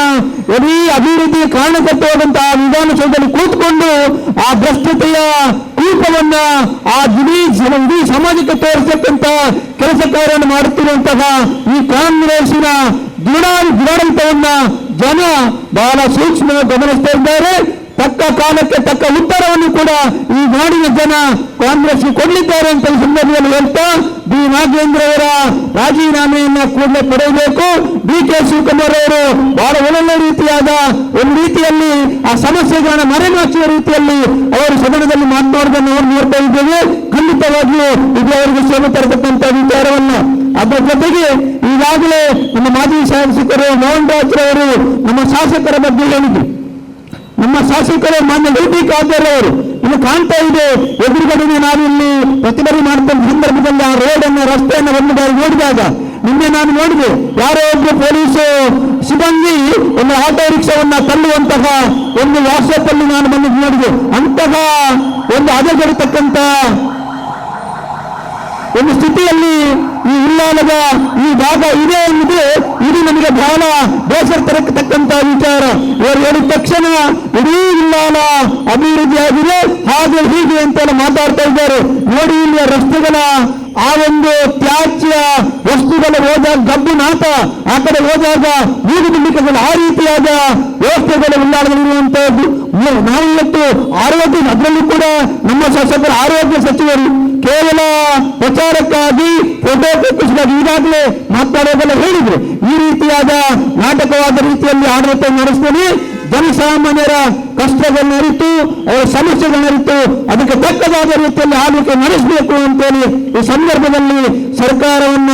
ಇಡೀ ಅಭಿವೃದ್ಧಿಗೆ ಕಾರಣಕರ್ತವಾದಂತಹ ವಿಧಾನಸೌಧದಲ್ಲಿ ಕೂತ್ಕೊಂಡು ಆ ಭ್ರಷ್ಟತೆಯ ರೂಪವನ್ನ ಆ ಇಡೀ ಸಮಾಜಕ್ಕೆ ತೋರಿಸತಕ್ಕಂಥ ಕೆಲಸ ಕಾರ್ಯವನ್ನು ಮಾಡುತ್ತಿರುವಂತಹ ಈ ಕಾಂಗ್ರೆಸ್ಸಿನ ದುರಾಡಳಿತವನ್ನ ಜನ ಬಹಳ ಸೂಕ್ಷ್ಮವಾಗಿ ಗಮನಿಸ್ತಾ ಇದ್ದಾರೆ. ತಕ್ಕ ಕಾಲಕ್ಕೆ ತಕ್ಕ ಉತ್ತರವನ್ನು ಕೂಡ ಈ ನಾಡಿನ ಜನ ಕಾಂಗ್ರೆಸ್ಗೆ ಕೊಡಲಿದ್ದಾರೆ ಅಂತ ಈ ಸಂದರ್ಭದಲ್ಲಿ ಹೇಳ್ತಾ ಬಿ ನಾಗೇಂದ್ರ ಅವರ ರಾಜೀನಾಮೆಯನ್ನ ಕೂಡಲೇ ಪಡೆಯಬೇಕು. DK ಶಿವಕುಮಾರ್ ಅವರು ಬಹಳ ಒಳ್ಳೆ ರೀತಿಯಾದ ಒಂದು ರೀತಿಯಲ್ಲಿ ಆ ಸಮಸ್ಯೆಗಳನ್ನ ಮರೆಮಾಚುವ ರೀತಿಯಲ್ಲಿ ಅವರು ಸದನದಲ್ಲಿ ಮಾತನಾಡುವುದನ್ನು ನಾವು ನೋಡ್ತಾ ಇದ್ದೇವೆ. ಖಂಡಿತವಾಗಿಯೂ ಇದು ಅವರಿಗೆ ಶ್ರಮ ತರತಕ್ಕಂಥ ವಿಚಾರವನ್ನ. ಅದರ ಜೊತೆಗೆ ಈಗಾಗಲೇ ನಮ್ಮ ಮಾಜಿ ಶಾಸಕರು ಮೋಹನ್ ರಾಜ್ರವರು ನಮ್ಮ ಶಾಸಕರ ಬಗ್ಗೆ ಹೇಳಿದ್ರು. ನಮ್ಮ ಶಾಸಕರು ಮಾನ್ಯ ಡಿ ಕಾಗೇರಿ ಅವರು ಇನ್ನು ಕಾಣ್ತಾ ಇದೆ ಎದುರುಗಡೆ ನಾವಿಲ್ಲಿ ಪ್ರತಿಭಟನೆ ಮಾಡ್ತಾ ಸಂದರ್ಭದಲ್ಲಿ ಆ ರೋಡನ್ನು ರಸ್ತೆಯನ್ನು ಒಂದು ಬಾರಿ ನೋಡಿದಾಗ ನಿನ್ನೆ ನಾನು ನೋಡಿದೆ ಯಾರೋ ಒಬ್ಬರು ಪೊಲೀಸ್ ಸಿಬ್ಬಂದಿ ಒಂದು ಆಟೋ ರಿಕ್ಷಾವನ್ನ ತಳ್ಳುವಂತಹ ಒಂದು ವಾಟ್ಸಪ್ ಅಲ್ಲಿ ನಾನು ಬಂದು ನೋಡಿದೆ. ಅಂತಹ ಒಂದು ಹದಗೆಡತಕ್ಕಂಥ ಒಂದು ಸ್ಥಿತಿಯಲ್ಲಿ ಈ ಉಲ್ಲಾಲದ ಈ ಭಾಗ ಇದೆ ಎನ್ನುವುದು ಇದು ನಮಗೆ ಬಹಳ ಬೇಸರ ತರತಕ್ಕಂಥ ವಿಚಾರ. ಇವರು ಹೇಳಿದ ತಕ್ಷಣ ಇಡೀ ಉಲ್ಲಾಲ ಅಭಿವೃದ್ಧಿಯಾಗಿದೆ ಹಾಗೆ ಹೀಗೆ ಅಂತೆಲ್ಲ ಮಾತಾಡ್ತಾ ಇದ್ದಾರೆ. ನೋಡಿ ಇಲ್ಲಿಯ ರಸ್ತೆಗಳ ಆ ಒಂದು ತ್ಯಾಜ್ಯ ವಸ್ತುಗಳು ಹೋದಾಗ ಗಬ್ಬುನಾಥ, ಆ ಕಡೆ ಹೋದಾಗ ಬೀದಿ ಬಿಂಡಿಕೆಗಳು, ಆ ರೀತಿಯಾದ ವ್ಯವಸ್ಥೆಗಳು ಉಲ್ಲಾಳದಲ್ಲಿರುವಂತಹದ್ದು. ನಾವು ಇವತ್ತು ಆರೋಗ್ಯ, ಅದರಲ್ಲೂ ಕೂಡ ನಮ್ಮ ಶಾಸಕರ ಆರೋಗ್ಯ ಸಚಿವರು ಕೇವಲ ಪ್ರಚಾರಕ್ಕಾಗಿ ಫೋಟೋ ಫೋಕಸ್ಗಾಗಿ ಈಗಾಗಲೇ ಮಾತನಾಡೋದೆಲ್ಲ ಹೇಳಿದ್ರು. ಈ ರೀತಿಯಾದ ನಾಟಕವಾದ ರೀತಿಯಲ್ಲಿ ಆಡಳಿತ ನಡೆಸ್ತೇನೆ. ಜನಸಾಮಾನ್ಯರ ಕಷ್ಟಗಳನ್ನು ಅರಿತು, ಅವರ ಸಮಸ್ಯೆಗಳನ್ನು ಅರಿತು ಅದಕ್ಕೆ ತಕ್ಕದಾದ ರೀತಿಯಲ್ಲಿ ಆಳ್ವಿಕೆ ನಡೆಸಬೇಕು ಅಂತೇಳಿ ಈ ಸಂದರ್ಭದಲ್ಲಿ ಸರ್ಕಾರವನ್ನ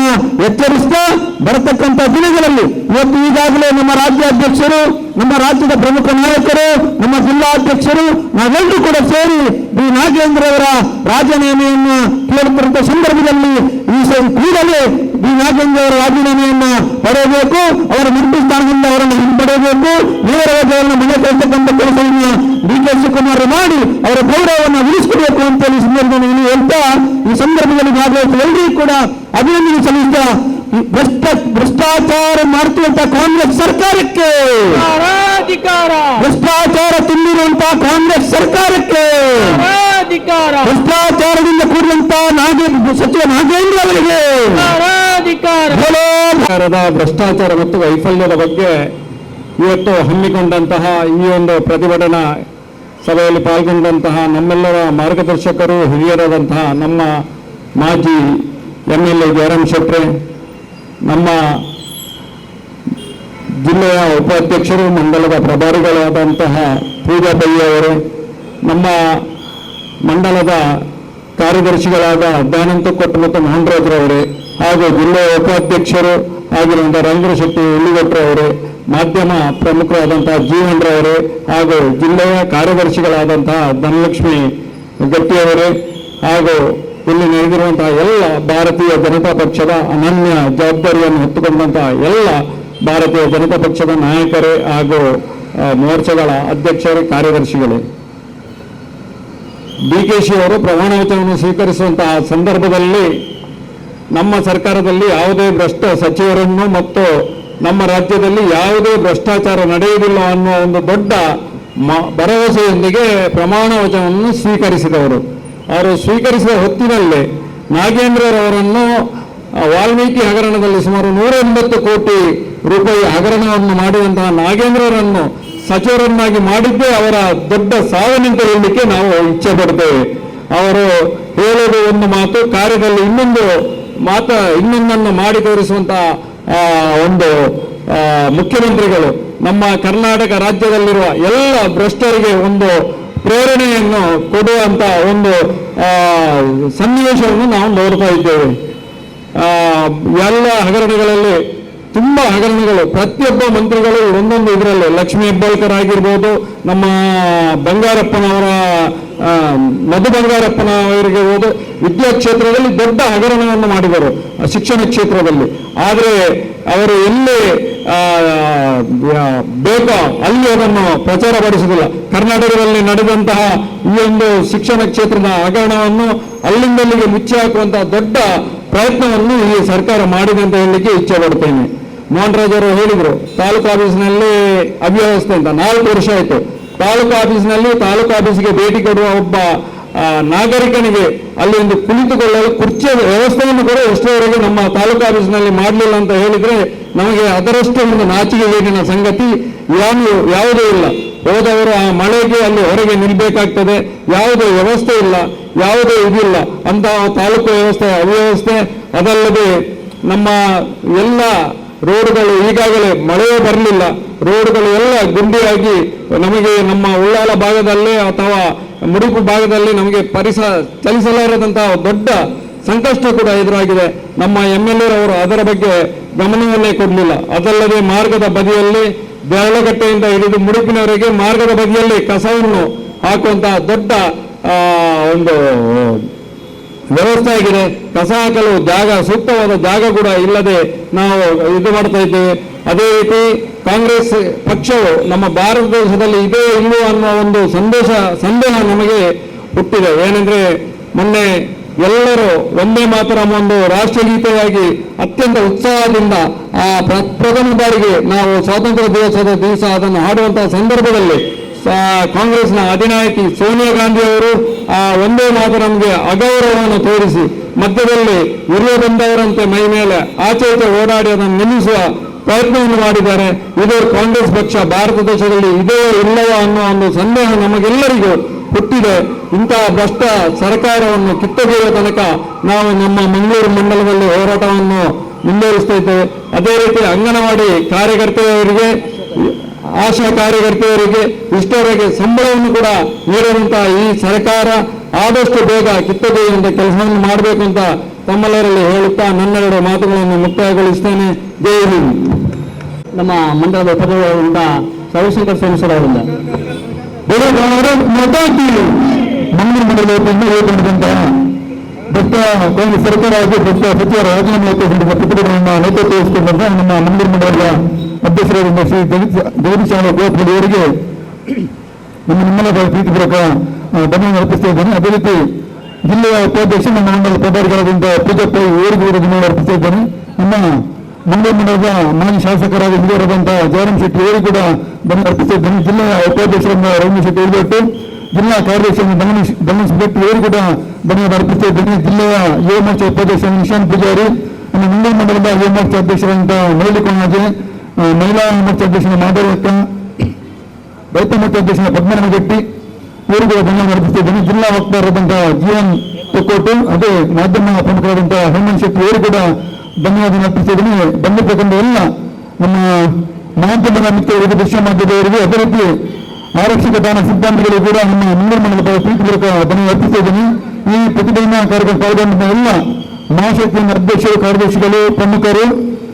ಎಚ್ಚರಿಸ್ತಾ ಬರತಕ್ಕಂಥ ದಿನಗಳಲ್ಲಿ ಇವತ್ತು ಈಗಾಗಲೇ ನಮ್ಮ ರಾಜ್ಯಾಧ್ಯಕ್ಷರು, ನಮ್ಮ ರಾಜ್ಯದ ಪ್ರಮುಖ ನಾಯಕರು, ನಮ್ಮ ಜಿಲ್ಲಾಧ್ಯಕ್ಷರು ನಾವೆಲ್ಲರೂ ಕೂಡ ಸೇರಿ ಬಿ ನಾಗೇಂದ್ರ ಅವರ ರಾಜೀನಾಮೆಯನ್ನು ಕೇಳುತ್ತಿರುವಂತ ಸಂದರ್ಭದಲ್ಲಿ ಈ ಕೂಡಲೇ ಬಿ ನಾಗೇಂದ್ರ ಅವರ ರಾಜೀನಾಮೆಯನ್ನ ಪಡೆಯಬೇಕು. ಅವರ ಮಂತ್ರಿ ಸ್ಥಾನದಿಂದ ಅವರನ್ನು ಹಿಂಪಡೆಯಬೇಕು. ನೇರವಾಗಿ ಅವರನ್ನು ಮನೆ ಕಳಿಸತಕ್ಕಂಥ ಕೆಲಸವನ್ನು DK ಶಿವಕುಮಾರ್ ಮಾಡಿ ಅವರ ಗೌರವವನ್ನು ಉಳಿಸಿಕೊಡಬೇಕು ಅಂತೇಳಿ ಸಂದರ್ಭದಲ್ಲಿ ಹೇಳ್ತಾ ಈ ಸಂದರ್ಭದಲ್ಲಿ ಭಾಗವಹಿಸಿ ಎಲ್ಲರಿಗೂ ಕೂಡ ಅಭಿನಂದನೆ ಸಲ್ಲಿಸ್ತಾ ಭ್ರಷ್ಟಾಚಾರ ಮಾಡುತ್ತಿರುವಂತಹ ಕಾಂಗ್ರೆಸ್ ಸರ್ಕಾರಕ್ಕೆ, ಭ್ರಷ್ಟಾಚಾರ ತುಂಬಿರುವಂತಹ ಕಾಂಗ್ರೆಸ್ ಸರ್ಕಾರಕ್ಕೆ, ಭ್ರಷ್ಟಾಚಾರದಿಂದ ಕೂಡಿದಂತಹ ಸಚಿವ ನಾಗೇಂದ್ರ ಅವರಿಗೆ ಭ್ರಷ್ಟಾಚಾರ ಮತ್ತು ವೈಫಲ್ಯದ ಬಗ್ಗೆ ಇವತ್ತು ಹಮ್ಮಿಕೊಂಡಂತಹ ಈ ಒಂದು ಪ್ರತಿಭಟನಾ ಸಭೆಯಲ್ಲಿ ಪಾಲ್ಗೊಂಡಂತಹ ನಮ್ಮೆಲ್ಲರ ಮಾರ್ಗದರ್ಶಕರು, ಹಿರಿಯರಾದಂತಹ ನಮ್ಮ ಮಾಜಿ MLA ಜಯರಾಮ್ ಶೆಟ್ರೆ, ನಮ್ಮ ಜಿಲ್ಲೆಯ ಉಪಾಧ್ಯಕ್ಷರು, ಮಂಡಲದ ಪ್ರಭಾರಿಗಳಾದಂತಹ ಪೂಜಾ ಪೈ ಅವರು, ನಮ್ಮ ಮಂಡಲದ ಕಾರ್ಯದರ್ಶಿಗಳಾದ ದಯಾನಂದ ಕೊಟ್ಟು ಮತ್ತು ಮೋಹನ್ ರಾಜ್ರವರೇ, ಹಾಗೂ ಜಿಲ್ಲೆಯ ಉಪಾಧ್ಯಕ್ಷರು ಆಗಿರುವಂತಹ ರವೀಂದ್ರ ಶೆಟ್ಟಿ ಉಳ್ಳಿಗಟ್ಟರವರೇ, ಮಾಧ್ಯಮ ಪ್ರಮುಖರಾದಂತಹ ಜೀವನ್ ರವರೇ, ಹಾಗೂ ಜಿಲ್ಲೆಯ ಕಾರ್ಯದರ್ಶಿಗಳಾದಂತಹ ಧನಲಕ್ಷ್ಮಿ ಗಟ್ಟಿಯವರೇ, ಹಾಗೂ ಇಲ್ಲಿ ನಡೆದಿರುವಂತಹ ಎಲ್ಲ ಭಾರತೀಯ ಜನತಾ ಪಕ್ಷದ ಅನನ್ಯ ಜವಾಬ್ದಾರಿಯನ್ನು ಹೊತ್ತುಕೊಂಡಂತಹ ಎಲ್ಲ ಭಾರತೀಯ ಜನತಾ ಪಕ್ಷದ ನಾಯಕರೇ ಹಾಗೂ ಮೋರ್ಚಾಗಳ ಅಧ್ಯಕ್ಷರೇ, ಕಾರ್ಯದರ್ಶಿಗಳೇ, DKಶಿ ಅವರು ಪ್ರಮಾಣ ವಚನವನ್ನು ಸ್ವೀಕರಿಸುವಂತಹ ಸಂದರ್ಭದಲ್ಲಿ ನಮ್ಮ ಸರ್ಕಾರದಲ್ಲಿ ಯಾವುದೇ ಭ್ರಷ್ಟ ಸಚಿವರನ್ನು ಮತ್ತು ನಮ್ಮ ರಾಜ್ಯದಲ್ಲಿ ಯಾವುದೇ ಭ್ರಷ್ಟಾಚಾರ ನಡೆಯುವುದಿಲ್ಲ ಅನ್ನುವ ಒಂದು ದೊಡ್ಡ ಭರವಸೆಯೊಂದಿಗೆ ಪ್ರಮಾಣ ವಚನವನ್ನು ಸ್ವೀಕರಿಸಿದವರು. ಅವರು ಸ್ವೀಕರಿಸಿದ ಹೊತ್ತಿನಲ್ಲೇ ನಾಗೇಂದ್ರರವರನ್ನು ವಾಲ್ಮೀಕಿ ಹಗರಣದಲ್ಲಿ ಸುಮಾರು 180 ಕೋಟಿ ರೂಪಾಯಿ ಹಗರಣವನ್ನು ಮಾಡಿದಂತಹ ನಾಗೇಂದ್ರರನ್ನು ಸಚಿವರನ್ನಾಗಿ ಮಾಡಿದ್ದೇ ಅವರ ದೊಡ್ಡ ಸಾಧನೆ ಅಂತ ಹೇಳಲಿಕ್ಕೆ ನಾವು ಇಚ್ಛೆ ಪಡ್ತೇವೆ. ಅವರು ಹೇಳೋದು ಒಂದು ಮಾತು, ಕಾರ್ಯದಲ್ಲಿ ಇನ್ನೊಂದನ್ನು ಮಾಡಿ ತೋರಿಸುವಂತಹ ಒಂದು ಮುಖ್ಯಮಂತ್ರಿಗಳು ನಮ್ಮ ಕರ್ನಾಟಕ ರಾಜ್ಯದಲ್ಲಿರುವ ಎಲ್ಲ ಭ್ರಷ್ಟರಿಗೆ ಒಂದು ಪ್ರೇರಣೆಯನ್ನು ಕೊಡುವಂತ ಒಂದು ಸನ್ನಿವೇಶವನ್ನು ನಾವು ನೋಡ್ತಾ ಇದ್ದೇವೆ. ಎಲ್ಲ ಹಗರಣಗಳಲ್ಲಿ ತುಂಬಾ ಹಗರಣಗಳು, ಪ್ರತಿಯೊಬ್ಬ ಮಂತ್ರಿಗಳು ಒಂದೊಂದು ಇದರಲ್ಲಿ, ಲಕ್ಷ್ಮೀ ಹೆಬ್ಬಾಳ್ಕರ್ ಆಗಿರ್ಬೋದು, ನಮ್ಮ ಬಂಗಾರಪ್ಪನವರ ಮಧು ಬಂಗಾರಪ್ಪನವರಿಗೆ ಹೋದ ವಿದ್ಯಾ ಕ್ಷೇತ್ರದಲ್ಲಿ ದೊಡ್ಡ ಹಗರಣವನ್ನು ಮಾಡಿದರು, ಶಿಕ್ಷಣ ಕ್ಷೇತ್ರದಲ್ಲಿ. ಆದರೆ ಅವರು ಎಲ್ಲಿ ಬೇಕೋ ಅಲ್ಲಿ ಅದನ್ನು ಪ್ರಚಾರಪಡಿಸುವುದಿಲ್ಲ. ಕರ್ನಾಟಕದಲ್ಲಿ ನಡೆದಂತಹ ಈ ಒಂದು ಶಿಕ್ಷಣ ಕ್ಷೇತ್ರದ ಹಗರಣವನ್ನು ಅಲ್ಲಿಂದಲ್ಲಿಗೆ ಮುಚ್ಚಿ ಹಾಕುವಂತಹ ದೊಡ್ಡ ಪ್ರಯತ್ನವನ್ನು ಈ ಸರ್ಕಾರ ಮಾಡಿದೆ ಅಂತ ಹೇಳಲಿಕ್ಕೆ ಇಚ್ಛೆ ಪಡ್ತೇನೆ. ಮೋಹನ್ ರಾಜ್ ಅವರು ಹೇಳಿದರು, ತಾಲೂಕು ಆಫೀಸ್ನಲ್ಲಿ ಅವ್ಯವಸ್ಥೆ ಅಂತ. 4 ವರ್ಷ ಆಯಿತು. ತಾಲೂಕು ಆಫೀಸ್ನಲ್ಲಿ ತಾಲೂಕು ಆಫೀಸಿಗೆ ಭೇಟಿ ಕೊಡುವ ಒಬ್ಬ ನಾಗರಿಕನಿಗೆ ಅಲ್ಲಿ ಒಂದು ಕುಳಿತುಕೊಳ್ಳಲು ಕುರ್ಚಿಯ ವ್ಯವಸ್ಥೆಯನ್ನು ಕೂಡ ಎಷ್ಟರವರೆಗೆ ನಮ್ಮ ತಾಲೂಕು ಆಫೀಸ್ನಲ್ಲಿ ಮಾಡಲಿಲ್ಲ ಅಂತ ಹೇಳಿದ್ರೆ ನಮಗೆ ಅದರಷ್ಟು ಒಂದು ನಾಚಿಕೆಗೇಡಿನ ಸಂಗತಿ ಯಾವುದೂ ಇಲ್ಲ. ಹೋದವರು ಆ ಮಳೆಗೆ ಅಲ್ಲಿ ಹೊರಗೆ ನಿಲ್ಬೇಕಾಗ್ತದೆ, ಯಾವುದೇ ವ್ಯವಸ್ಥೆ ಇಲ್ಲ, ಯಾವುದೇ ಇದಿಲ್ಲ ಅಂತಹ ತಾಲೂಕು ವ್ಯವಸ್ಥೆ ಅವ್ಯವಸ್ಥೆ. ಅದಲ್ಲದೆ ನಮ್ಮ ಎಲ್ಲ ರೋಡ್ಗಳು ಈಗಾಗಲೇ ಮಳೆಯೇ ಬರಲಿಲ್ಲ, ರೋಡ್ಗಳು ಎಲ್ಲ ಗುಂಡಿಯಾಗಿ ನಮಗೆ ನಮ್ಮ ಉಳ್ಳಾಲ ಭಾಗದಲ್ಲೇ ಅಥವಾ ಮುಡುಪು ಭಾಗದಲ್ಲಿ ನಮಗೆ ಚಲಿಸಲಾರದಂತಹ ದೊಡ್ಡ ಸಂಕಷ್ಟ ಕೂಡ ಎದುರಾಗಿದೆ. ನಮ್ಮ MLA ಅವರು ಅದರ ಬಗ್ಗೆ ಗಮನವನ್ನೇ ಕೊಡಲಿಲ್ಲ. ಅದಲ್ಲದೆ ಮಾರ್ಗದ ಬದಿಯಲ್ಲಿ ಬೆರಳಗಟ್ಟೆಯಿಂದ ಹಿಡಿದು ಮುಡುಪಿನವರೆಗೆ ಮಾರ್ಗದ ಬದಿಯಲ್ಲಿ ಕಸವನ್ನು ಹಾಕುವಂತಹ ದೊಡ್ಡ ಒಂದು ವ್ಯವಸ್ಥೆ ಆಗಿದೆ. ಕಸ ಹಾಕಲು ಸೂಕ್ತವಾದ ಜಾಗ ಕೂಡ ಇಲ್ಲದೆ ನಾವು ಇದು ಮಾಡ್ತಾ ಇದ್ದೇವೆ. ಅದೇ ರೀತಿ ಕಾಂಗ್ರೆಸ್ ಪಕ್ಷವು ನಮ್ಮ ಭಾರತ ದೇಶದಲ್ಲಿ ಇದೇ ಇಲ್ಲೋ ಅನ್ನೋ ಒಂದು ಸಂದೇಹ ನಮಗೆ ಹುಟ್ಟಿದೆ. ಏನೆಂದ್ರೆ ಮೊನ್ನೆ ಎಲ್ಲರೂ ಒಂದೇ ಮಾತರಂ ಒಂದು ರಾಷ್ಟ್ರಗೀತೆಯಾಗಿ ಅತ್ಯಂತ ಉತ್ಸಾಹದಿಂದ ಪ್ರಥಮ ಬಾರಿಗೆ ನಾವು ಸ್ವಾತಂತ್ರ್ಯ ದಿವಸ ಅದನ್ನು ಹಾಡುವಂತಹ ಸಂದರ್ಭದಲ್ಲಿ ಕಾಂಗ್ರೆಸ್ನ ಅಧಿನಾಯಕಿ ಸೋನಿಯಾ ಗಾಂಧಿ ಅವರು ಒಂದೇ ಮಾತರಂಗೆ ಅಗೌರವವನ್ನು ತೋರಿಸಿ ಮಧ್ಯದಲ್ಲಿ ಉರಿಯ ಬಂದವರಂತೆ ಮೈ ಮೇಲೆ ಆಚೆ ಓಡಾಡಿ ಅದನ್ನು ನಿಲ್ಲಿಸುವ ಪ್ರಯತ್ನವನ್ನು ಮಾಡಿದ್ದಾರೆ. ಇದು ಕಾಂಗ್ರೆಸ್ ಪಕ್ಷ ಭಾರತ ದೇಶದಲ್ಲಿ ಇದೇ ಇಲ್ಲವೋ ಅನ್ನೋ ಒಂದು ಸಂದೇಹ ನಮಗೆಲ್ಲರಿಗೂ ಹುಟ್ಟಿದೆ. ಇಂತಹ ಭ್ರಷ್ಟ ಸರ್ಕಾರವನ್ನು ಕಿತ್ತೊಗೆಯುವ ತನಕ ನಾವು ನಮ್ಮ ಮಂಗಳೂರು ಮಂಡಲದಲ್ಲಿ ಹೋರಾಟವನ್ನು ಮುಂದುವರಿಸ್ತಾ ಇದ್ದೇವೆ. ಅದೇ ರೀತಿ ಅಂಗನವಾಡಿ ಕಾರ್ಯಕರ್ತೆಯವರಿಗೆ, ಆಶಾ ಕಾರ್ಯಕರ್ತೆಯರಿಗೆ ಇಷ್ಟವರೆಗೆ ಸಂಬಳವನ್ನು ಕೂಡ ನೀಡುವಂತಹ ಈ ಸರ್ಕಾರ ಆದಷ್ಟು ಬೇಗ ಕಿತ್ತೊಗೆಯುವಂತ ಕೆಲಸವನ್ನು ಮಾಡಬೇಕು ಅಂತ ತಮ್ಮೆಲ್ಲರಲ್ಲಿ ಹೇಳುತ್ತಾ ನನ್ನೆರಡು ಮಾತುಗಳನ್ನು ಮುಕ್ತಾಯಗೊಳಿಸ್ತೇನೆ. ಜೈ ಹಿಂದ್. ನಮ್ಮ ಮಂಡಲದ ಉಪದೇವರಿಂದ ರವಿಶಂಕರ್ ಸೋಮಸರ್ ಅವರಿಂದ ಮಂಗಳೂರು ಮಂಡಲದಂತಹ ಕಾಂಗ್ರೆಸ್ ಸರ್ಕಾರ ಹಾಗೂ ಸಚಿವರ ರಾಜೀನಾಮೆ ಪ್ರತಿಭಟನೆಯನ್ನು ನೇತೃತ್ವ ವಹಿಸಿಕೊಂಡಂತಹ ನಮ್ಮ ಮಂಗಳೂರು ಮಂಡಲದ ಅಧ್ಯಕ್ಷರಾದ ಶ್ರೀ ಜಗದೀಶ್ ಗೋಪುಡಿ ಅವರಿಗೆ ನಿಮ್ಮೆಲ್ಲರ ಪ್ರೀತಿಪೂರ್ವಕ ಧನ್ಯವಾದ ಅರ್ಪಿಸ್ತಾ ಇದ್ದೇನೆ. ಅದೇ ರೀತಿ ಜಿಲ್ಲೆಯ ಉಪಾಧ್ಯಕ್ಷ ನಮ್ಮ ಮಂಡಲದ ಪ್ರಭಾರಿಗಳಾದಂತಹ ಪೂಜಪ್ಪ ಇವರಿಗೂ ಧನ್ಯವಾದ ಅರ್ಪಿಸ್ತಾ ಇದ್ದೇನೆ. ನಮ್ಮ ಮಂಗಳೂರು ಮಂಡಲದ ಮಾಜಿ ಶಾಸಕರಾದ ಹಿರಿಯರಾದಂತಹ ಜಯರಾಮ್ ಶೆಟ್ಟಿ ಇವರಿಗೂ ಕೂಡ ಧನ್ಯವಾದ ಅರ್ಪಿಸ್ತಾ ಇದ್ದೇನೆ. ಜಿಲ್ಲೆಯ ಉಪಾಧ್ಯಕ್ಷರಾದ ರವೀಂದ್ರ ಶೆಟ್ಟಿ ಉಳಿದಟ್ಟು, ಜಿಲ್ಲಾ ಕಾರ್ಯದರ್ಶಿ ಧನುಷ್ ಭಟ್ ಇವರಿಗೂ ಕೂಡ ಧನ್ಯವಾದ ಅರ್ಪಿಸ್ತಾ ಇದ್ದೇನೆ. ಜಿಲ್ಲೆಯ ಯುವ ಮೋರ್ಚಾ ಉಪಾಧ್ಯಕ್ಷ ನಿಶಾಂತ್ ಪೂಜಾರಿ, ನಮ್ಮ ಮಂಗಳೂರು ಮಂಡಲದ ಯುವ ಮೋರ್ಚಾ ಅಧ್ಯಕ್ಷರಾದಂತಹ ಮೌಲಿ ಕೊಣಾಜೆ, ಮಹಿಳಾ ಮೋರ್ಚಾ ಅಧ್ಯಕ್ಷನ ಮಾಧವಕ್ಕ, ರೈತ ಮೋರ್ಚಾ ಅಧ್ಯಕ್ಷನ ಪದ್ಮನಾಭ ಗಟ್ಟಿ ಇವರಿಗೂ ಧನ್ಯವಾದ ಅರ್ಪಿಸ್ತಾ ಇದ್ದೇನೆ. ಜಿಲ್ಲಾ ವಕ್ತಾರರಾದಂತಹ ಜೀವನ್ ತೊಕ್ಕೋಟು, ಅದೇ ಮಾಧ್ಯಮ ಪ್ರಮುಖರಾದಂತಹ ಹೇಮಂತ್ ಶೆಟ್ಟಿ ಇವರು ಕೂಡ ಧನ್ಯವಾದ ಅರ್ಪಿಸ್ತಾ ಇದ್ದೇನೆ. ಬಂದಿರ್ತಕ್ಕಂಥ ಎಲ್ಲ ನಮ್ಮ ಮಾಧ್ಯಮದ ಮಿತ್ರರಿಗೆ, ದೃಶ್ಯ ಮಾಧ್ಯಮದವರಿಗೆ, ಅದೇ ರೀತಿ ಆರಕ್ಷಕ ದಾನ ಸಿಬ್ಬಂದಿಗಳು ಕೂಡ ನಮ್ಮ ಮಂಗಳೂರು ಮಂಡಲದ ಪ್ರೀತಿಪೂರ್ವಕ ಧನ್ಯವಾದ ಅರ್ಪಿಸ್ತಾ ಇದ್ದೀನಿ. ಈ ಪ್ರತಿಭಟನಾ ಕಾರ್ಯಕ್ರಮ ಪಾಲ್ಗೊಂಡ ಎಲ್ಲ ಮಹಾಶಕ್ತಿಯ ಅಧ್ಯಕ್ಷರು, ಕಾರ್ಯದರ್ಶಿಗಳು, ಪ್ರಮುಖರು